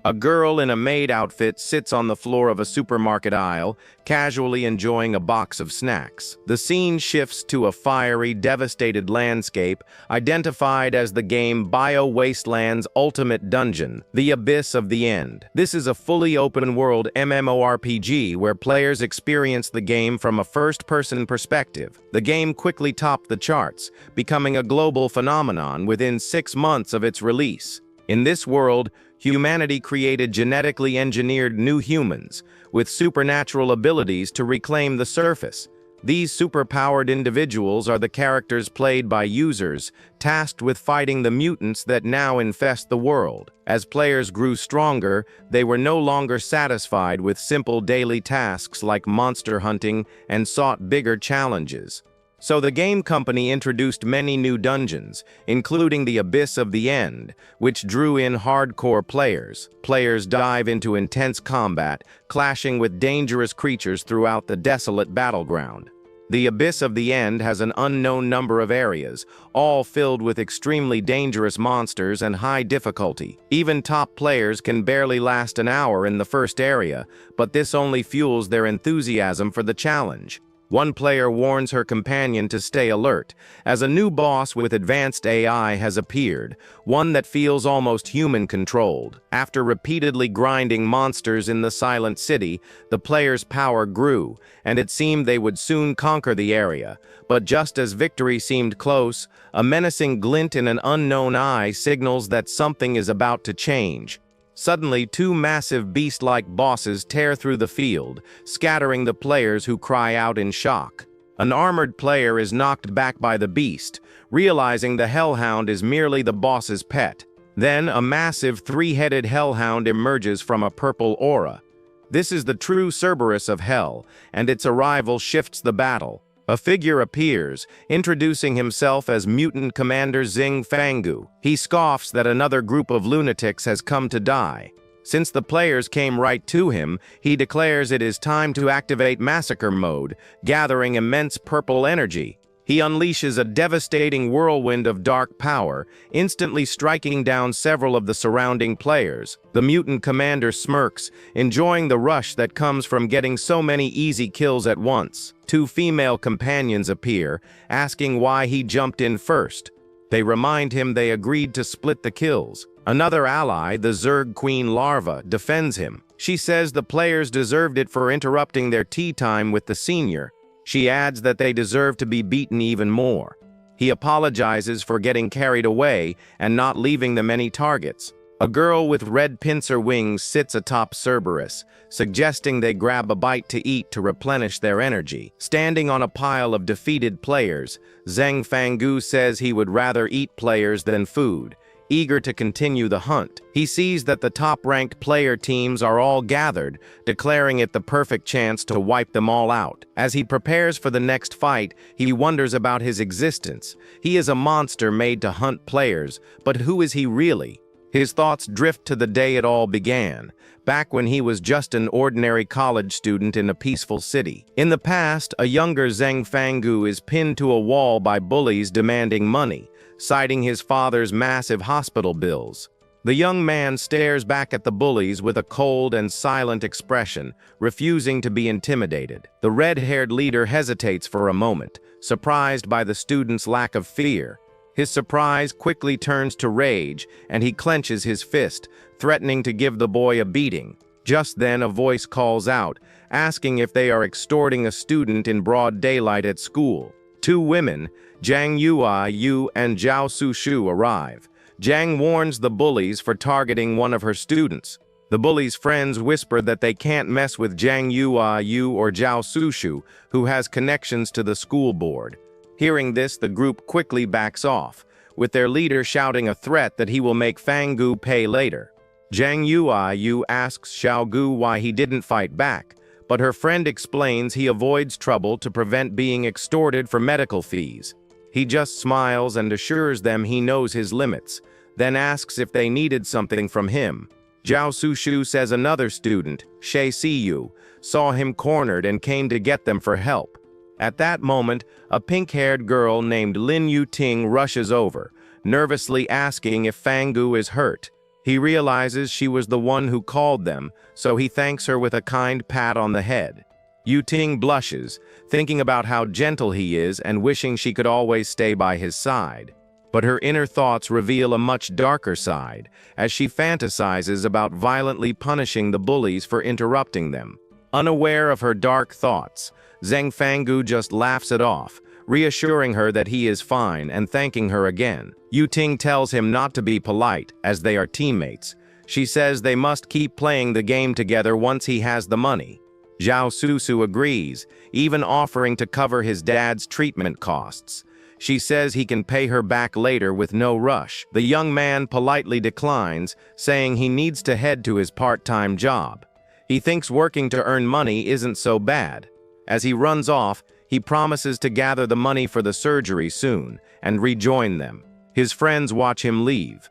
A girl in a maid outfit sits on the floor of a supermarket aisle, casually enjoying a box of snacks. The scene shifts to a fiery, devastated landscape, identified as the game Bio Wasteland's ultimate dungeon, the Abyss of the End. This is a fully open-world MMORPG where players experience the game from a first-person perspective. The game quickly topped the charts, becoming a global phenomenon within 6 months of its release. In this world, humanity created genetically engineered new humans with supernatural abilities to reclaim the surface. These superpowered individuals are the characters played by users, tasked with fighting the mutants that now infest the world. As players grew stronger, they were no longer satisfied with simple daily tasks like monster hunting and sought bigger challenges. So the game company introduced many new dungeons, including the Abyss of the End, which drew in hardcore players. Players dive into intense combat, clashing with dangerous creatures throughout the desolate battleground. The Abyss of the End has an unknown number of areas, all filled with extremely dangerous monsters and high difficulty. Even top players can barely last an hour in the first area, but this only fuels their enthusiasm for the challenge. One player warns her companion to stay alert, as a new boss with advanced AI has appeared, one that feels almost human-controlled. After repeatedly grinding monsters in the Silent City, the players' power grew, and it seemed they would soon conquer the area. But just as victory seemed close, a menacing glint in an unknown eye signals that something is about to change. Suddenly, two massive beast-like bosses tear through the field, scattering the players who cry out in shock. An armored player is knocked back by the beast, realizing the Hellhound is merely the boss's pet. Then, a massive three-headed Hellhound emerges from a purple aura. This is the true Cerberus of Hell, and its arrival shifts the battle. A figure appears, introducing himself as Mutant Commander Xing Fangu. He scoffs that another group of lunatics has come to die. Since the players came right to him, he declares it is time to activate Massacre Mode, gathering immense purple energy. He unleashes a devastating whirlwind of dark power, instantly striking down several of the surrounding players. The mutant commander smirks, enjoying the rush that comes from getting so many easy kills at once. Two female companions appear, asking why he jumped in first. They remind him they agreed to split the kills. Another ally, the Zerg Queen Larva, defends him. She says the players deserved it for interrupting their tea time with the senior. She adds that they deserve to be beaten even more. He apologizes for getting carried away and not leaving them any targets. A girl with red pincer wings sits atop Cerberus, suggesting they grab a bite to eat to replenish their energy. Standing on a pile of defeated players, Xing Fangu says he would rather eat players than food. Eager to continue the hunt, he sees that the top-ranked player teams are all gathered, declaring it the perfect chance to wipe them all out. As he prepares for the next fight, he wonders about his existence. He is a monster made to hunt players, but who is he really? His thoughts drift to the day it all began, back when he was just an ordinary college student in a peaceful city. In the past, a younger Xing Fangu is pinned to a wall by bullies demanding money, citing his father's massive hospital bills. The young man stares back at the bullies with a cold and silent expression, refusing to be intimidated. The red-haired leader hesitates for a moment, surprised by the student's lack of fear. His surprise quickly turns to rage, and he clenches his fist, threatening to give the boy a beating. Just then, a voice calls out, asking if they are extorting a student in broad daylight at school. Two women, Zhang Yuayu and Zhao Sushu, arrive. Zhang warns the bullies for targeting one of her students. The bullies' friends whisper that they can't mess with Zhang Yuayu or Zhao Sushu, who has connections to the school board. Hearing this, the group quickly backs off, with their leader shouting a threat that he will make Fangu pay later. Zhang Yuayu asks Xiaogu why he didn't fight back, but her friend explains he avoids trouble to prevent being extorted for medical fees. He just smiles and assures them he knows his limits, then asks if they needed something from him. Zhao Sushu says another student, She Siyu, saw him cornered and came to get them for help. At that moment, a pink-haired girl named Lin Yuting rushes over, nervously asking if Fangu is hurt. He realizes she was the one who called them, so he thanks her with a kind pat on the head. Yuting blushes, thinking about how gentle he is and wishing she could always stay by his side. But her inner thoughts reveal a much darker side, as she fantasizes about violently punishing the bullies for interrupting them. Unaware of her dark thoughts, Zheng Fanggu just laughs it off, reassuring her that he is fine and thanking her again. Yuting tells him not to be polite, as they are teammates. She says they must keep playing the game together once he has the money. Zhao Susu agrees, even offering to cover his dad's treatment costs. She says he can pay her back later with no rush. The young man politely declines, saying he needs to head to his part-time job. He thinks working to earn money isn't so bad. As he runs off, he promises to gather the money for the surgery soon and rejoin them. His friends watch him leave.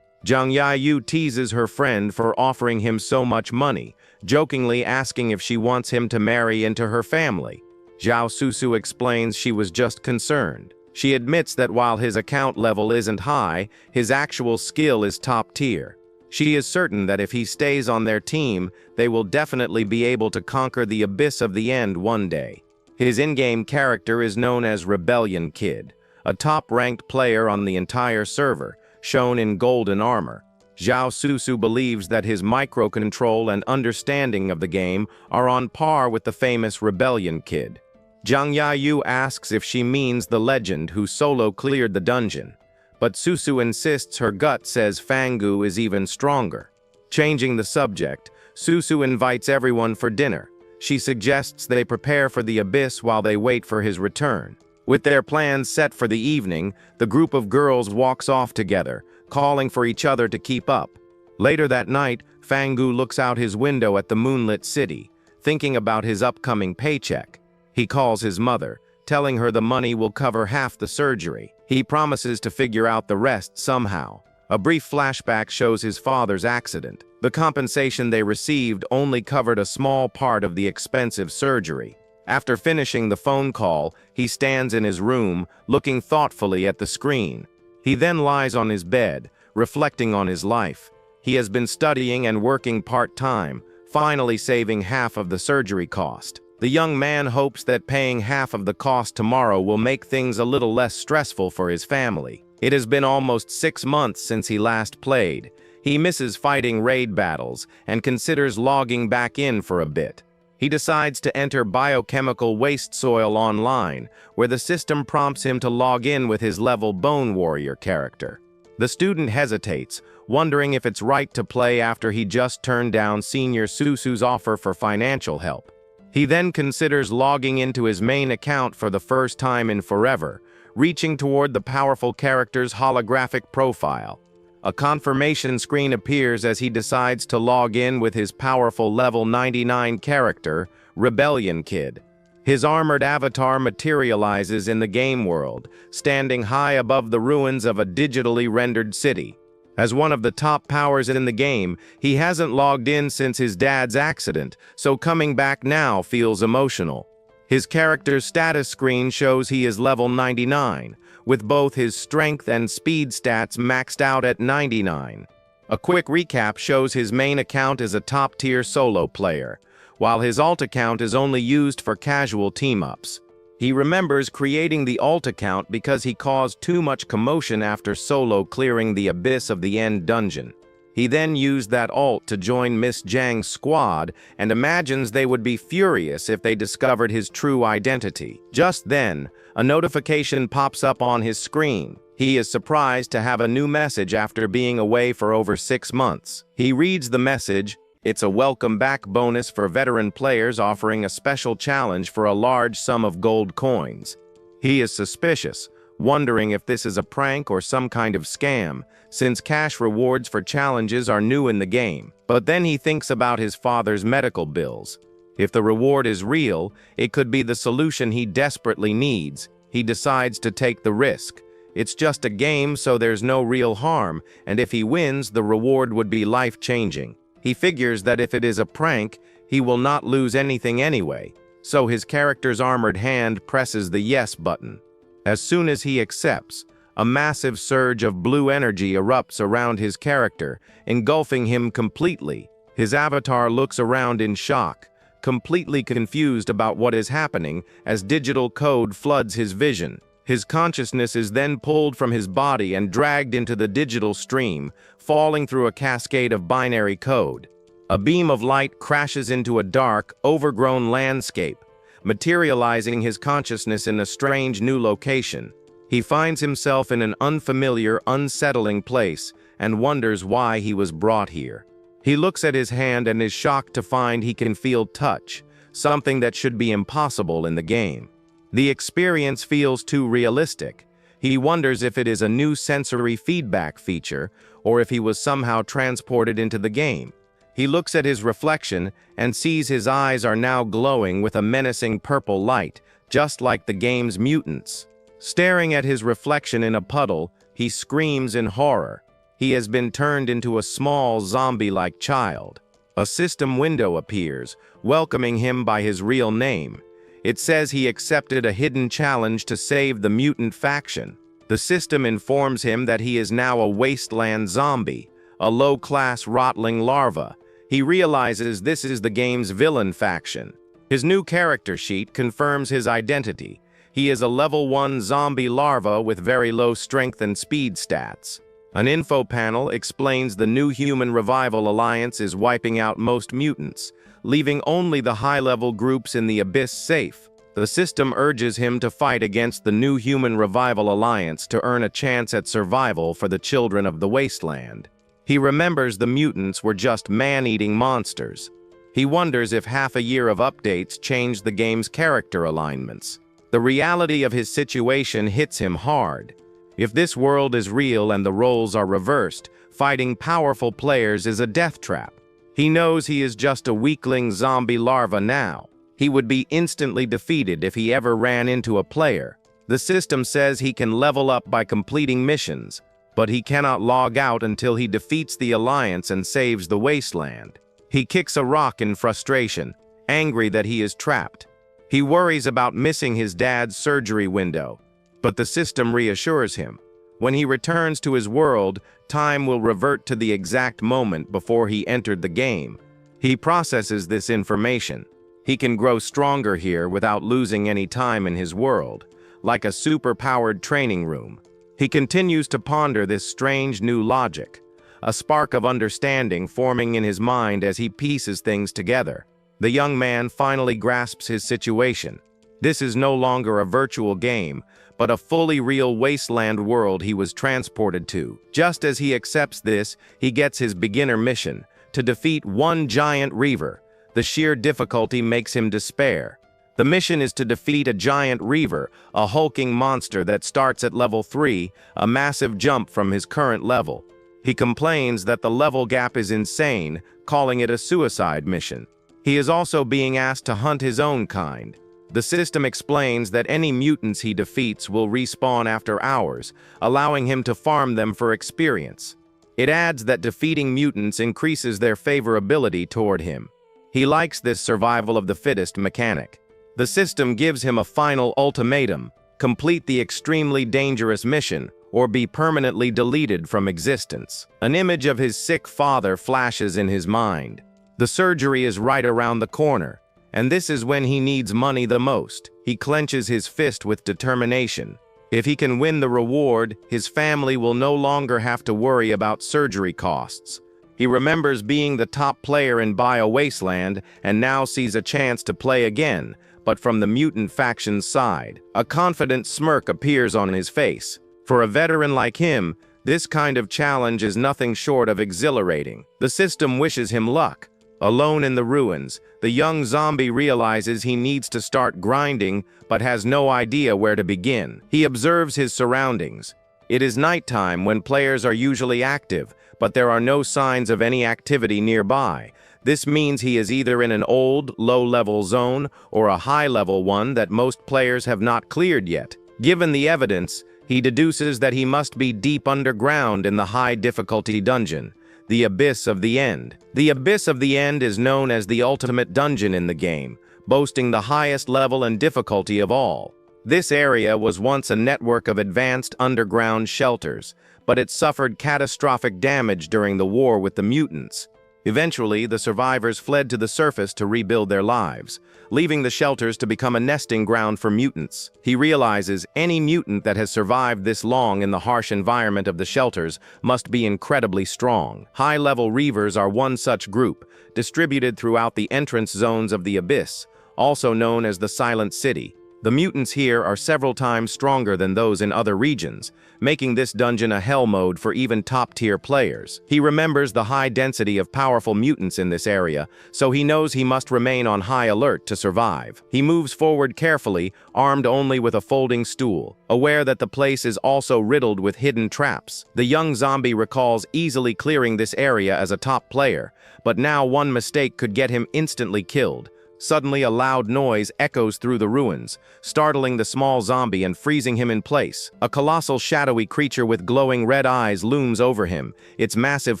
Zhang Yayu teases her friend for offering him so much money, jokingly asking if she wants him to marry into her family. Zhao Susu explains she was just concerned. She admits that while his account level isn't high, his actual skill is top tier. She is certain that if he stays on their team, they will definitely be able to conquer the abyss of the end one day. His in-game character is known as Rebellion Kid, a top-ranked player on the entire server, shown in golden armor. Zhao Susu believes that his microcontrol and understanding of the game are on par with the famous Rebellion Kid. Zhang Yayu asks if she means the legend who solo cleared the dungeon, but Susu insists her gut says Fanggu is even stronger. Changing the subject, Susu invites everyone for dinner. She suggests they prepare for the abyss while they wait for his return. With their plans set for the evening, the group of girls walks off together, calling for each other to keep up. Later that night, Fanggu looks out his window at the moonlit city, thinking about his upcoming paycheck. He calls his mother, telling her the money will cover half the surgery. He promises to figure out the rest somehow. A brief flashback shows his father's accident. The compensation they received only covered a small part of the expensive surgery. After finishing the phone call, he stands in his room, looking thoughtfully at the screen. He then lies on his bed, reflecting on his life. He has been studying and working part-time, finally saving half of the surgery cost. The young man hopes that paying half of the cost tomorrow will make things a little less stressful for his family. It has been almost 6 months since he last played. He misses fighting raid battles and considers logging back in for a bit. He decides to enter Biochemical Wasteland online, where the system prompts him to log in with his level Bone Warrior character. The student hesitates, wondering if it's right to play after he just turned down Senior Susu's offer for financial help. He then considers logging into his main account for the first time in forever, reaching toward the powerful character's holographic profile. A confirmation screen appears as he decides to log in with his powerful level 99 character, Rebellion Kid. His armored avatar materializes in the game world, standing high above the ruins of a digitally rendered city. As one of the top powers in the game, he hasn't logged in since his dad's accident, so coming back now feels emotional. His character's status screen shows he is level 99, with both his strength and speed stats maxed out at 99. A quick recap shows his main account is a top-tier solo player, while his alt account is only used for casual team-ups. He remembers creating the alt account because he caused too much commotion after solo clearing the abyss of the end dungeon. He then used that alt to join Miss Zhang's squad and imagines they would be furious if they discovered his true identity. Just then, a notification pops up on his screen. He is surprised to have a new message after being away for over 6 months. He reads the message. It's a welcome back bonus for veteran players offering a special challenge for a large sum of gold coins. He is suspicious, wondering if this is a prank or some kind of scam, since cash rewards for challenges are new in the game. But then he thinks about his father's medical bills. If the reward is real, it could be the solution he desperately needs. He decides to take the risk. It's just a game, so there's no real harm, and if he wins, the reward would be life-changing. He figures that if it is a prank, he will not lose anything anyway, so his character's armored hand presses the yes button. As soon as he accepts, A massive surge of blue energy erupts around his character, engulfing him completely. His avatar looks around in shock, completely confused about what is happening as digital code floods his vision. His consciousness is then pulled from his body and dragged into the digital stream, falling through a cascade of binary code. A beam of light crashes into a dark, overgrown landscape, materializing his consciousness in a strange new location. He finds himself in an unfamiliar, unsettling place and wonders why he was brought here. He looks at his hand and is shocked to find he can feel touch, something that should be impossible in the game. The experience feels too realistic. He wonders if it is a new sensory feedback feature or if he was somehow transported into the game. He looks at his reflection and sees his eyes are now glowing with a menacing purple light, just like the game's mutants. Staring at his reflection in a puddle, he screams in horror. He has been turned into a small zombie-like child. A system window appears, welcoming him by his real name. It says he accepted a hidden challenge to save the mutant faction. The system informs him that he is now a wasteland zombie, a low-class rotling larva. He realizes this is the game's villain faction. His new character sheet confirms his identity. He is a level 1 zombie larva with very low strength and speed stats. An info panel explains the New Human Revival Alliance is wiping out most mutants, leaving only the high-level groups in the Abyss safe. The system urges him to fight against the New Human Revival Alliance to earn a chance at survival for the children of the wasteland. He remembers the mutants were just man-eating monsters. He wonders if half a year of updates changed the game's character alignments. The reality of his situation hits him hard. If this world is real and the roles are reversed, fighting powerful players is a death trap. He knows he is just a weakling zombie larva now. He would be instantly defeated if he ever ran into a player. The system says he can level up by completing missions, but he cannot log out until he defeats the Alliance and saves the wasteland. He kicks a rock in frustration, angry that he is trapped. He worries about missing his dad's surgery window, but the system reassures him. When he returns to his world, time will revert to the exact moment before he entered the game. He processes this information. He can grow stronger here without losing any time in his world, like a super-powered training room. He continues to ponder this strange new logic, a spark of understanding forming in his mind as he pieces things together. The young man finally grasps his situation. This is no longer a virtual game, but a fully real wasteland world he was transported to. Just as he accepts this, he gets his beginner mission, to defeat one giant reaver. The sheer difficulty makes him despair. The mission is to defeat a giant reaver, a hulking monster that starts at level 3, a massive jump from his current level. He complains that the level gap is insane, calling it a suicide mission. He is also being asked to hunt his own kind. The system explains that any mutants he defeats will respawn after hours, allowing him to farm them for experience. It adds that defeating mutants increases their favorability toward him. He likes this survival of the fittest mechanic. The system gives him a final ultimatum: complete the extremely dangerous mission, or be permanently deleted from existence. An image of his sick father flashes in his mind. The surgery is right around the corner, and this is when he needs money the most. He clenches his fist with determination. If he can win the reward, his family will no longer have to worry about surgery costs. He remembers being the top player in Biochemical Wasteland and now sees a chance to play again, but from the mutant faction's side. A confident smirk appears on his face. For a veteran like him, this kind of challenge is nothing short of exhilarating. The system wishes him luck. Alone in the ruins, the young zombie realizes he needs to start grinding, but has no idea where to begin. He observes his surroundings. It is nighttime when players are usually active, but there are no signs of any activity nearby. This means he is either in an old, low-level zone or a high-level one that most players have not cleared yet. Given the evidence, he deduces that he must be deep underground in the high-difficulty dungeon, the Abyss of the End. The Abyss of the End is known as the ultimate dungeon in the game, boasting the highest level and difficulty of all. This area was once a network of advanced underground shelters, but it suffered catastrophic damage during the war with the mutants. Eventually, the survivors fled to the surface to rebuild their lives, leaving the shelters to become a nesting ground for mutants. He realizes any mutant that has survived this long in the harsh environment of the shelters must be incredibly strong. High-level Reavers are one such group, distributed throughout the entrance zones of the Abyss, also known as the Silent City. The mutants here are several times stronger than those in other regions, making this dungeon a hell mode for even top-tier players. He remembers the high density of powerful mutants in this area, so he knows he must remain on high alert to survive. He moves forward carefully, armed only with a folding stool, aware that the place is also riddled with hidden traps. The young zombie recalls easily clearing this area as a top player, but now one mistake could get him instantly killed. Suddenly, a loud noise echoes through the ruins, startling the small zombie and freezing him in place. A colossal shadowy creature with glowing red eyes looms over him, its massive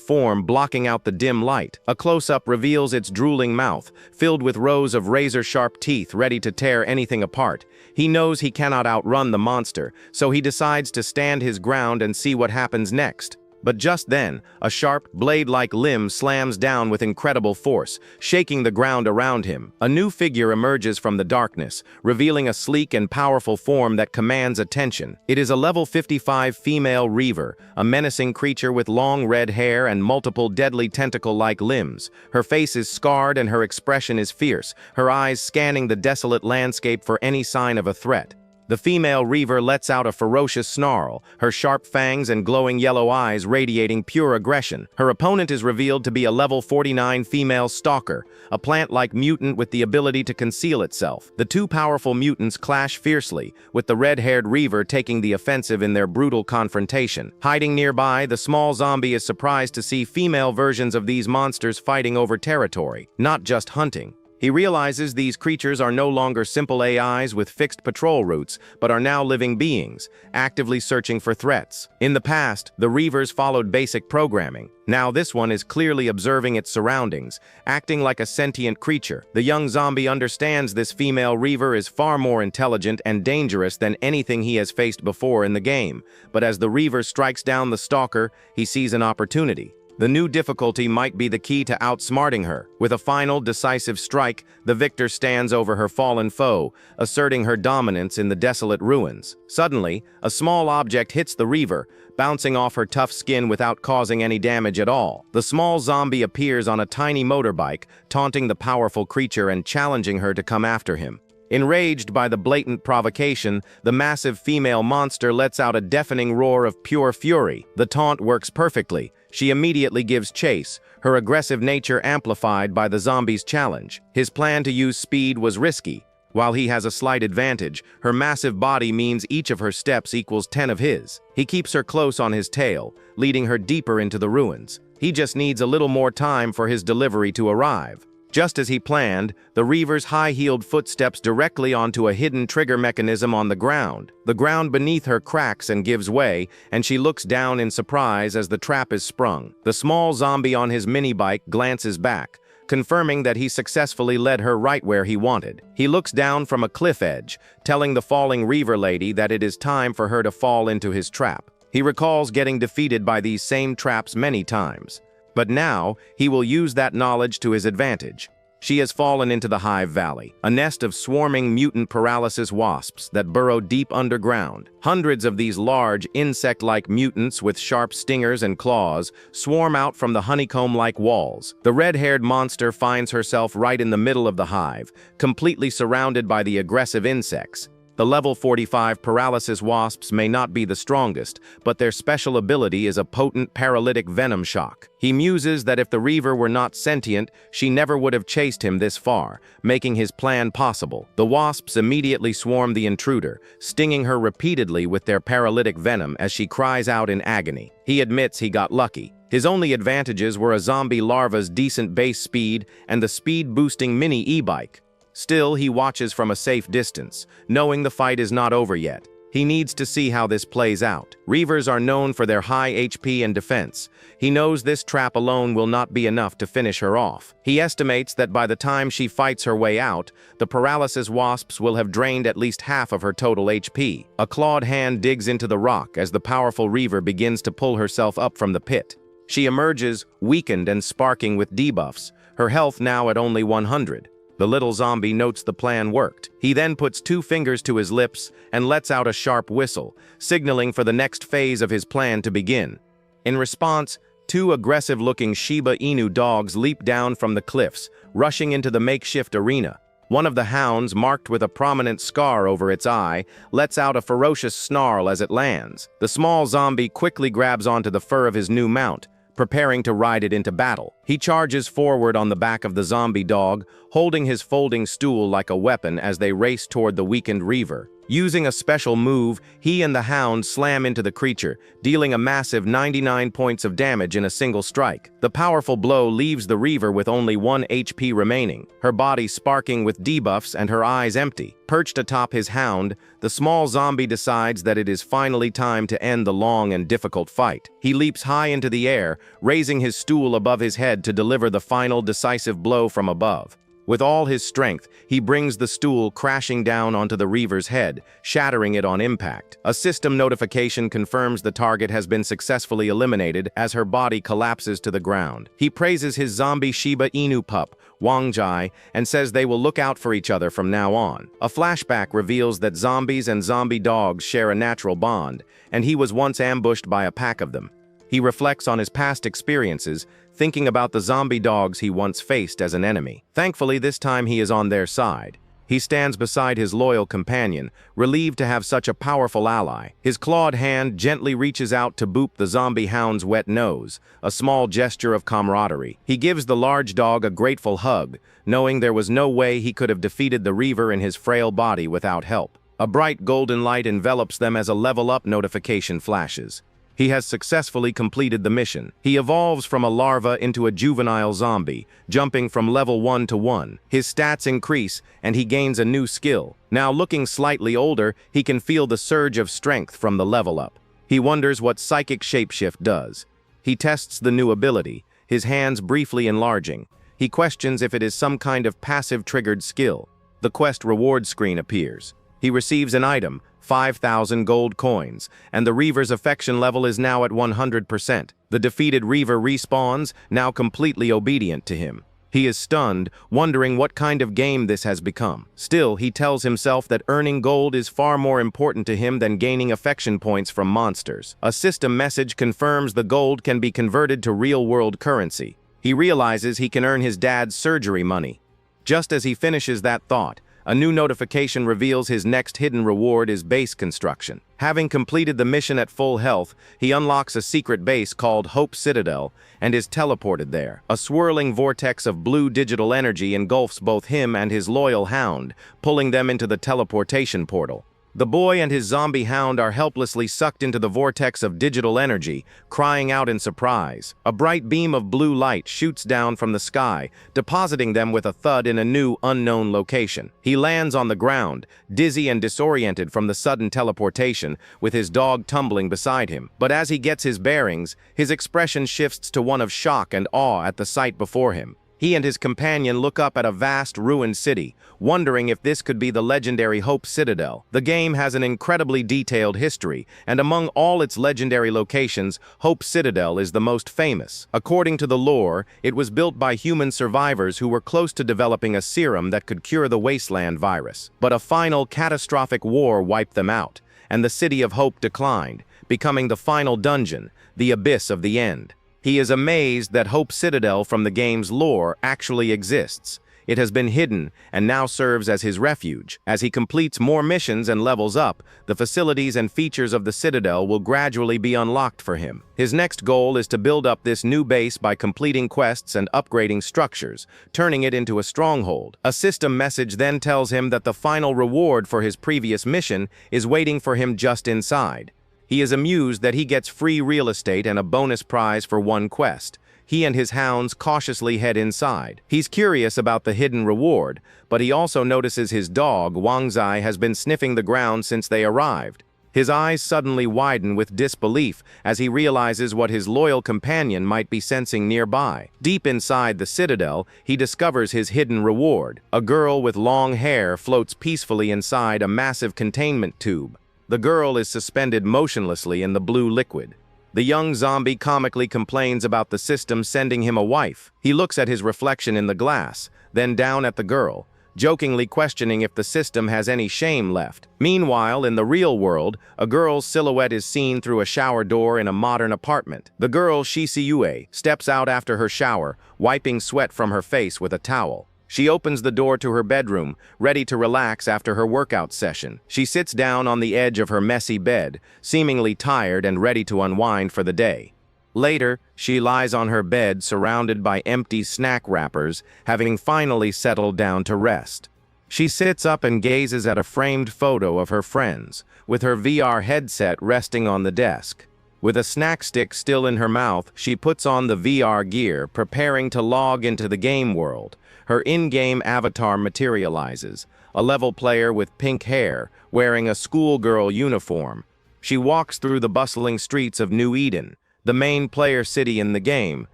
form blocking out the dim light. A close-up reveals its drooling mouth, filled with rows of razor-sharp teeth ready to tear anything apart. He knows he cannot outrun the monster, so he decides to stand his ground and see what happens next. But just then, a sharp, blade-like limb slams down with incredible force, shaking the ground around him. A new figure emerges from the darkness, revealing a sleek and powerful form that commands attention. It is a level 55 female Reaver, a menacing creature with long red hair and multiple deadly tentacle-like limbs. Her face is scarred and her expression is fierce, her eyes scanning the desolate landscape for any sign of a threat. The female Reaver lets out a ferocious snarl, her sharp fangs and glowing yellow eyes radiating pure aggression. Her opponent is revealed to be a level 49 female Stalker, a plant-like mutant with the ability to conceal itself. The two powerful mutants clash fiercely, with the red-haired Reaver taking the offensive in their brutal confrontation. Hiding nearby, the small zombie is surprised to see female versions of these monsters fighting over territory, not just hunting. He realizes these creatures are no longer simple AIs with fixed patrol routes, but are now living beings, actively searching for threats. In the past, the Reavers followed basic programming. Now this one is clearly observing its surroundings, acting like a sentient creature. The young zombie understands this female Reaver is far more intelligent and dangerous than anything he has faced before in the game. But as the Reaver strikes down the Stalker, he sees an opportunity. The new difficulty might be the key to outsmarting her. With a final, decisive strike, the victor stands over her fallen foe, asserting her dominance in the desolate ruins. Suddenly, a small object hits the Reaver, bouncing off her tough skin without causing any damage at all. The small zombie appears on a tiny motorbike, taunting the powerful creature and challenging her to come after him. Enraged by the blatant provocation, the massive female monster lets out a deafening roar of pure fury. The taunt works perfectly. She immediately gives chase, her aggressive nature amplified by the zombie's challenge. His plan to use speed was risky. While he has a slight advantage, her massive body means each of her steps equals 10 of his. He keeps her close on his tail, leading her deeper into the ruins. He just needs a little more time for his delivery to arrive. Just as he planned, the Reaver's high-heeled footsteps directly onto a hidden trigger mechanism on the ground. The ground beneath her cracks and gives way, and she looks down in surprise as the trap is sprung. The small zombie on his mini-bike glances back, confirming that he successfully led her right where he wanted. He looks down from a cliff edge, telling the falling Reaver lady that it is time for her to fall into his trap. He recalls getting defeated by these same traps many times. But now, he will use that knowledge to his advantage. She has fallen into the Hive Valley, a nest of swarming mutant paralysis wasps that burrow deep underground. Hundreds of these large, insect-like mutants with sharp stingers and claws swarm out from the honeycomb-like walls. The red-haired monster finds herself right in the middle of the hive, completely surrounded by the aggressive insects. The level 45 paralysis wasps may not be the strongest, but their special ability is a potent paralytic venom shock. He muses that if the Reaver were not sentient, she never would have chased him this far, making his plan possible. The wasps immediately swarm the intruder, stinging her repeatedly with their paralytic venom as she cries out in agony. He admits he got lucky. His only advantages were a zombie larva's decent base speed and the speed-boosting mini e-bike. Still, he watches from a safe distance, knowing the fight is not over yet. He needs to see how this plays out. Reavers are known for their high HP and defense. He knows this trap alone will not be enough to finish her off. He estimates that by the time she fights her way out, the paralysis wasps will have drained at least half of her total HP. A clawed hand digs into the rock as the powerful Reaver begins to pull herself up from the pit. She emerges, weakened and sparking with debuffs, her health now at only 100. The little zombie notes the plan worked. He then puts 2 fingers to his lips and lets out a sharp whistle, signaling for the next phase of his plan to begin. In response, 2 aggressive-looking Shiba Inu dogs leap down from the cliffs, rushing into the makeshift arena. One of the hounds, marked with a prominent scar over its eye, lets out a ferocious snarl as it lands. The small zombie quickly grabs onto the fur of his new mount, preparing to ride it into battle. He charges forward on the back of the zombie dog, holding his folding stool like a weapon as they race toward the weakened Reaver. Using a special move, he and the hound slam into the creature, dealing a massive 99 points of damage in a single strike. The powerful blow leaves the Reaver with only 1 HP remaining, her body sparking with debuffs and her eyes empty. Perched atop his hound, the small zombie decides that it is finally time to end the long and difficult fight. He leaps high into the air, raising his stool above his head to deliver the final decisive blow from above. With all his strength, he brings the stool crashing down onto the Reaver's head, shattering it on impact. A system notification confirms the target has been successfully eliminated as her body collapses to the ground. He praises his zombie Shiba Inu pup, Wangjai, and says they will look out for each other from now on. A flashback reveals that zombies and zombie dogs share a natural bond, and he was once ambushed by a pack of them. He reflects on his past experiences, thinking about the zombie dogs he once faced as an enemy. Thankfully, this time he is on their side. He stands beside his loyal companion, relieved to have such a powerful ally. His clawed hand gently reaches out to boop the zombie hound's wet nose, a small gesture of camaraderie. He gives the large dog a grateful hug, knowing there was no way he could have defeated the Reaver in his frail body without help. A bright golden light envelops them as a level-up notification flashes. He has successfully completed the mission. He evolves from a larva into a juvenile zombie, jumping from level 1 to 1. His stats increase, and he gains a new skill. Now looking slightly older, he can feel the surge of strength from the level up. He wonders what psychic shapeshift does. He tests the new ability, his hands briefly enlarging. He questions if it is some kind of passive-triggered skill. The quest reward screen appears. He receives an item, 5,000 gold coins, and the Reaver's affection level is now at 100%. The defeated Reaver respawns, now completely obedient to him. He is stunned, wondering what kind of game this has become. Still, he tells himself that earning gold is far more important to him than gaining affection points from monsters. A system message confirms the gold can be converted to real-world currency. He realizes he can earn his dad's surgery money. Just as he finishes that thought, a new notification reveals his next hidden reward is base construction. Having completed the mission at full health, he unlocks a secret base called Hope Citadel and is teleported there. A swirling vortex of blue digital energy engulfs both him and his loyal hound, pulling them into the teleportation portal. The boy and his zombie hound are helplessly sucked into the vortex of digital energy, crying out in surprise. A bright beam of blue light shoots down from the sky, depositing them with a thud in a new, unknown location. He lands on the ground, dizzy and disoriented from the sudden teleportation, with his dog tumbling beside him. But as he gets his bearings, his expression shifts to one of shock and awe at the sight before him. He and his companion look up at a vast, ruined city, wondering if this could be the legendary Hope Citadel. The game has an incredibly detailed history, and among all its legendary locations, Hope Citadel is the most famous. According to the lore, it was built by human survivors who were close to developing a serum that could cure the Wasteland virus. But a final, catastrophic war wiped them out, and the City of Hope declined, becoming the final dungeon, the Abyss of the End. He is amazed that Hope Citadel from the game's lore actually exists. It has been hidden and now serves as his refuge. As he completes more missions and levels up, the facilities and features of the Citadel will gradually be unlocked for him. His next goal is to build up this new base by completing quests and upgrading structures, turning it into a stronghold. A system message then tells him that the final reward for his previous mission is waiting for him just inside. He is amused that he gets free real estate and a bonus prize for one quest. He and his hounds cautiously head inside. He's curious about the hidden reward, but he also notices his dog, Wangzai, has been sniffing the ground since they arrived. His eyes suddenly widen with disbelief as he realizes what his loyal companion might be sensing nearby. Deep inside the citadel, he discovers his hidden reward. A girl with long hair floats peacefully inside a massive containment tube. The girl is suspended motionlessly in the blue liquid. The young zombie comically complains about the system sending him a wife. He looks at his reflection in the glass, then down at the girl, jokingly questioning if the system has any shame left. Meanwhile, in the real world, a girl's silhouette is seen through a shower door in a modern apartment. The girl, Shisiyue, steps out after her shower, wiping sweat from her face with a towel. She opens the door to her bedroom, ready to relax after her workout session. She sits down on the edge of her messy bed, seemingly tired and ready to unwind for the day. Later, she lies on her bed surrounded by empty snack wrappers, having finally settled down to rest. She sits up and gazes at a framed photo of her friends, with her VR headset resting on the desk. With a snack stick still in her mouth, she puts on the VR gear, preparing to log into the game world. Her in-game avatar materializes, a level player with pink hair, wearing a schoolgirl uniform. She walks through the bustling streets of New Eden, the main player city in the game,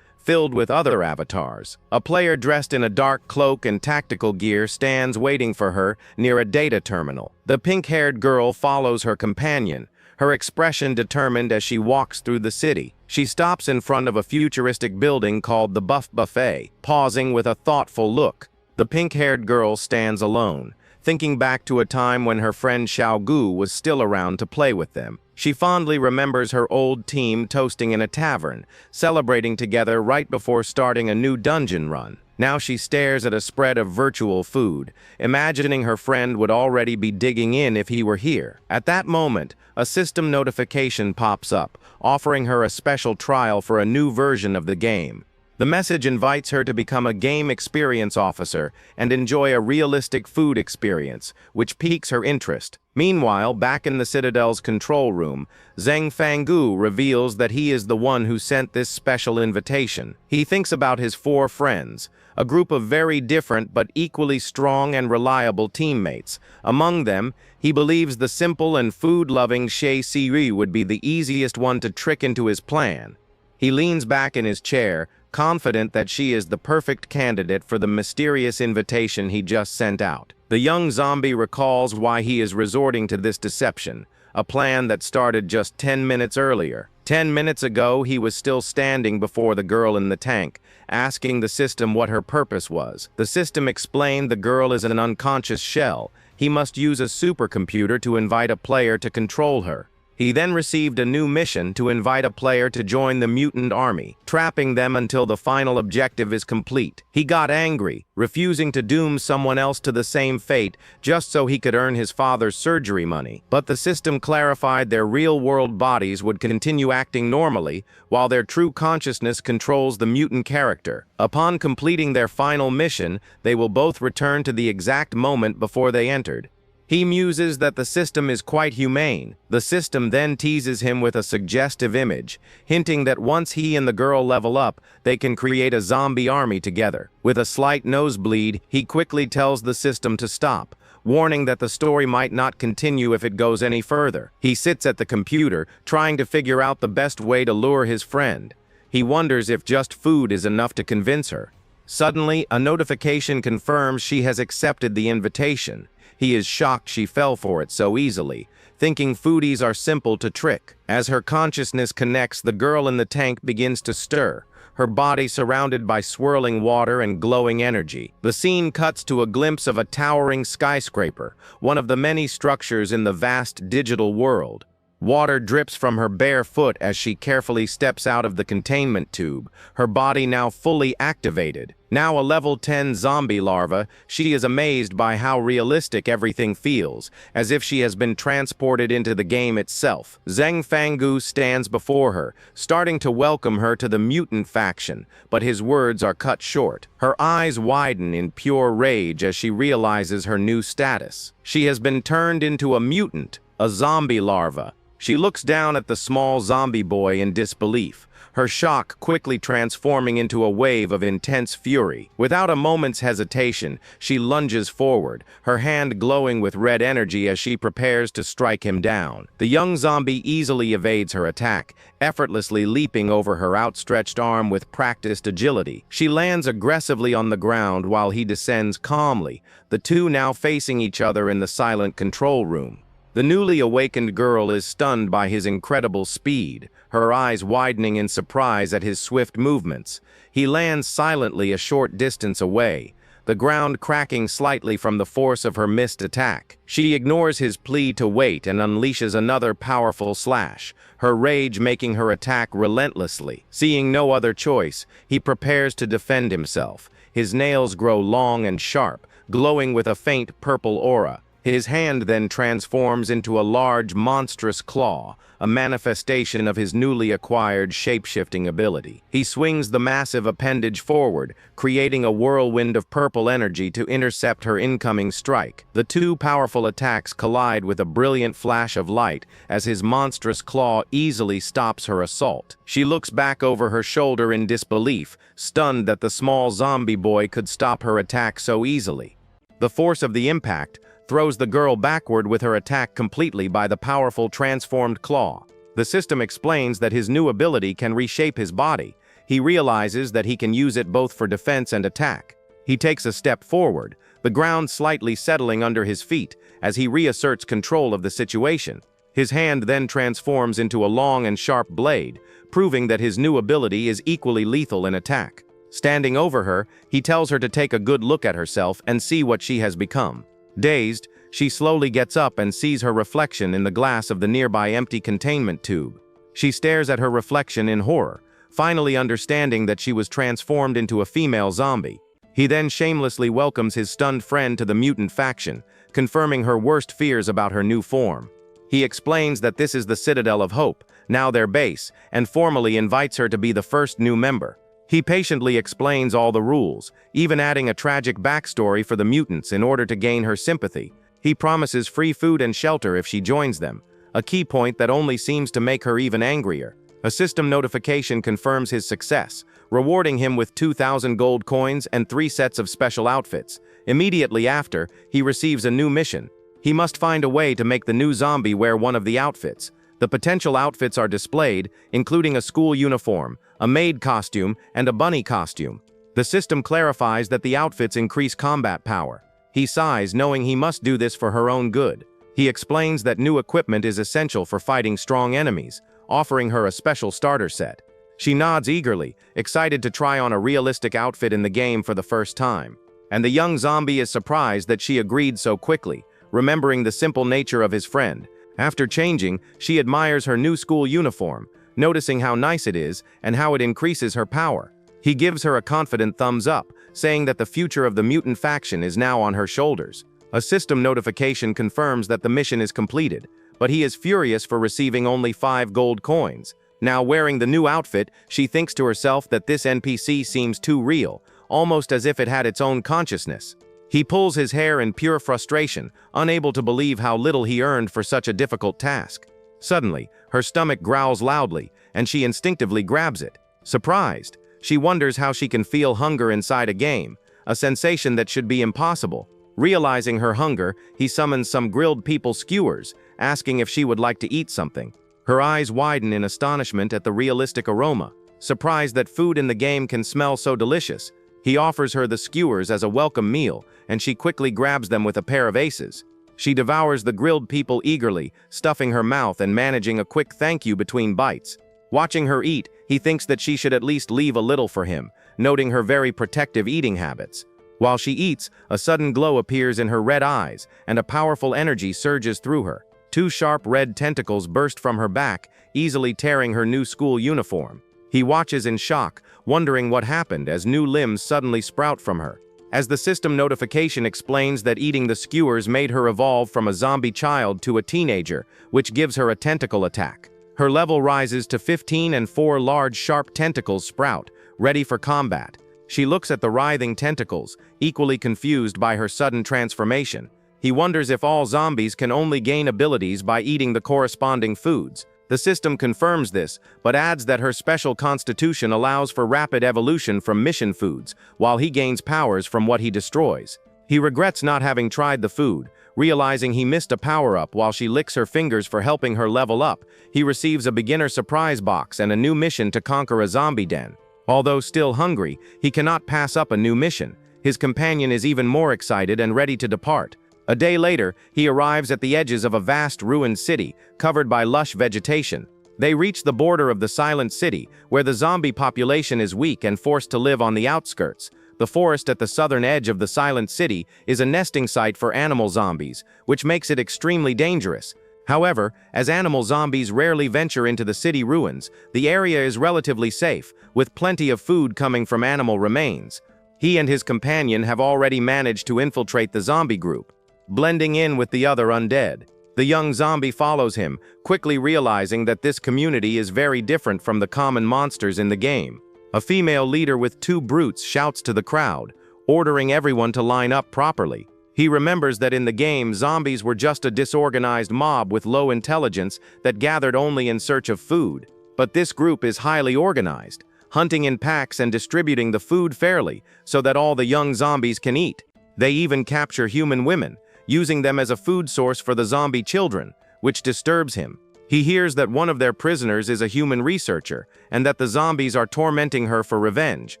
filled with other avatars. A player dressed in a dark cloak and tactical gear stands waiting for her near a data terminal. The pink-haired girl follows her companion, her expression determined as she walks through the city. She stops in front of a futuristic building called the Buff Buffet, pausing with a thoughtful look. The pink-haired girl stands alone, thinking back to a time when her friend Xiaogu was still around to play with them. She fondly remembers her old team toasting in a tavern, celebrating together right before starting a new dungeon run. Now she stares at a spread of virtual food, imagining her friend would already be digging in if he were here. At that moment, a system notification pops up, offering her a special trial for a new version of the game. The message invites her to become a game experience officer and enjoy a realistic food experience, which piques her interest. Meanwhile, back in the Citadel's control room, Zheng Fanggu reveals that he is the one who sent this special invitation. He thinks about his 4 friends, a group of very different but equally strong and reliable teammates. Among them, he believes the simple and food-loving Xie Siri would be the easiest one to trick into his plan. He leans back in his chair, confident that she is the perfect candidate for the mysterious invitation he just sent out. The young zombie recalls why he is resorting to this deception, a plan that started just 10 minutes earlier. 10 minutes ago, he was still standing before the girl in the tank, asking the system what her purpose was. The system explained the girl is an unconscious shell. He must use a supercomputer to invite a player to control her. He then received a new mission to invite a player to join the mutant army, trapping them until the final objective is complete. He got angry, refusing to doom someone else to the same fate just so he could earn his father's surgery money. But the system clarified their real-world bodies would continue acting normally, while their true consciousness controls the mutant character. Upon completing their final mission, they will both return to the exact moment before they entered. He muses that the system is quite humane. The system then teases him with a suggestive image, hinting that once he and the girl level up, they can create a zombie army together. With a slight nosebleed, he quickly tells the system to stop, warning that the story might not continue if it goes any further. He sits at the computer, trying to figure out the best way to lure his friend. He wonders if just food is enough to convince her. Suddenly, a notification confirms she has accepted the invitation. He is shocked she fell for it so easily, thinking foodies are simple to trick. As her consciousness connects, the girl in the tank begins to stir, her body surrounded by swirling water and glowing energy. The scene cuts to a glimpse of a towering skyscraper, one of the many structures in the vast digital world. Water drips from her bare foot as she carefully steps out of the containment tube, her body now fully activated. Now a level 10 zombie larva, she is amazed by how realistic everything feels, as if she has been transported into the game itself. Zheng Fanggu stands before her, starting to welcome her to the mutant faction, but his words are cut short. Her eyes widen in pure rage as she realizes her new status. She has been turned into a mutant, a zombie larva. She looks down at the small zombie boy in disbelief, her shock quickly transforming into a wave of intense fury. Without a moment's hesitation, she lunges forward, her hand glowing with red energy as she prepares to strike him down. The young zombie easily evades her attack, effortlessly leaping over her outstretched arm with practiced agility. She lands aggressively on the ground while he descends calmly, the two now facing each other in the silent control room. The newly awakened girl is stunned by his incredible speed, her eyes widening in surprise at his swift movements. He lands silently a short distance away, the ground cracking slightly from the force of her missed attack. She ignores his plea to wait and unleashes another powerful slash, her rage making her attack relentlessly. Seeing no other choice, he prepares to defend himself. His nails grow long and sharp, glowing with a faint purple aura. His hand then transforms into a large, monstrous claw, a manifestation of his newly acquired shape-shifting ability. He swings the massive appendage forward, creating a whirlwind of purple energy to intercept her incoming strike. The two powerful attacks collide with a brilliant flash of light as his monstrous claw easily stops her assault. She looks back over her shoulder in disbelief, stunned that the small zombie boy could stop her attack so easily. The force of the impact throws the girl backward with her attack completely by the powerful transformed claw. The system explains that his new ability can reshape his body. He realizes that he can use it both for defense and attack. He takes a step forward, the ground slightly settling under his feet as he reasserts control of the situation. His hand then transforms into a long and sharp blade, proving that his new ability is equally lethal in attack. Standing over her, he tells her to take a good look at herself and see what she has become. Dazed, she slowly gets up and sees her reflection in the glass of the nearby empty containment tube. She stares at her reflection in horror, finally understanding that she was transformed into a female zombie. He then shamelessly welcomes his stunned friend to the mutant faction, confirming her worst fears about her new form. He explains that this is the Citadel of Hope, now their base, and formally invites her to be the first new member. He patiently explains all the rules, even adding a tragic backstory for the mutants in order to gain her sympathy. He promises free food and shelter if she joins them, a key point that only seems to make her even angrier. A system notification confirms his success, rewarding him with 2,000 gold coins and 3 sets of special outfits. Immediately after, he receives a new mission. He must find a way to make the new zombie wear one of the outfits. The potential outfits are displayed, including a school uniform, a maid costume, and a bunny costume. The system clarifies that the outfits increase combat power. He sighs, knowing he must do this for her own good. He explains that new equipment is essential for fighting strong enemies, offering her a special starter set. She nods eagerly, excited to try on a realistic outfit in the game for the first time. And the young zombie is surprised that she agreed so quickly, remembering the simple nature of his friend. After changing, she admires her new school uniform, noticing how nice it is and how it increases her power. He gives her a confident thumbs up, saying that the future of the mutant faction is now on her shoulders. A system notification confirms that the mission is completed, but he is furious for receiving only 5 gold coins. Now wearing the new outfit, she thinks to herself that this NPC seems too real, almost as if it had its own consciousness. He pulls his hair in pure frustration, unable to believe how little he earned for such a difficult task. Suddenly, her stomach growls loudly, and she instinctively grabs it. Surprised, she wonders how she can feel hunger inside a game, a sensation that should be impossible. Realizing her hunger, he summons some grilled people skewers, asking if she would like to eat something. Her eyes widen in astonishment at the realistic aroma. Surprised that food in the game can smell so delicious, he offers her the skewers as a welcome meal, and she quickly grabs them with a pair of aces. She devours the grilled people eagerly, stuffing her mouth and managing a quick thank you between bites. Watching her eat, he thinks that she should at least leave a little for him, noting her very protective eating habits. While she eats, a sudden glow appears in her red eyes, and a powerful energy surges through her. 2 sharp red tentacles burst from her back, easily tearing her new school uniform. He watches in shock, wondering what happened as new limbs suddenly sprout from her. As the system notification explains that eating the skewers made her evolve from a zombie child to a teenager, which gives her a tentacle attack. Her level rises to 15 and 4 large sharp tentacles sprout, ready for combat. She looks at the writhing tentacles, equally confused by her sudden transformation. He wonders if all zombies can only gain abilities by eating the corresponding foods. The system confirms this, but adds that her special constitution allows for rapid evolution from mission foods, while he gains powers from what he destroys. He regrets not having tried the food, realizing he missed a power-up while she licks her fingers for helping her level up. He receives a beginner surprise box and a new mission to conquer a zombie den. Although still hungry, he cannot pass up a new mission. His companion is even more excited and ready to depart. A day later, he arrives at the edges of a vast ruined city, covered by lush vegetation. They reach the border of the silent city, where the zombie population is weak and forced to live on the outskirts. The forest at the southern edge of the silent city is a nesting site for animal zombies, which makes it extremely dangerous. However, as animal zombies rarely venture into the city ruins, the area is relatively safe, with plenty of food coming from animal remains. He and his companion have already managed to infiltrate the zombie group, blending in with the other undead. The young zombie follows him, quickly realizing that this community is very different from the common monsters in the game. A female leader with 2 brutes shouts to the crowd, ordering everyone to line up properly. He remembers that in the game, zombies were just a disorganized mob with low intelligence that gathered only in search of food. But this group is highly organized, hunting in packs and distributing the food fairly so that all the young zombies can eat. They even capture human women, using them as a food source for the zombie children, which disturbs him. He hears that one of their prisoners is a human researcher, and that the zombies are tormenting her for revenge.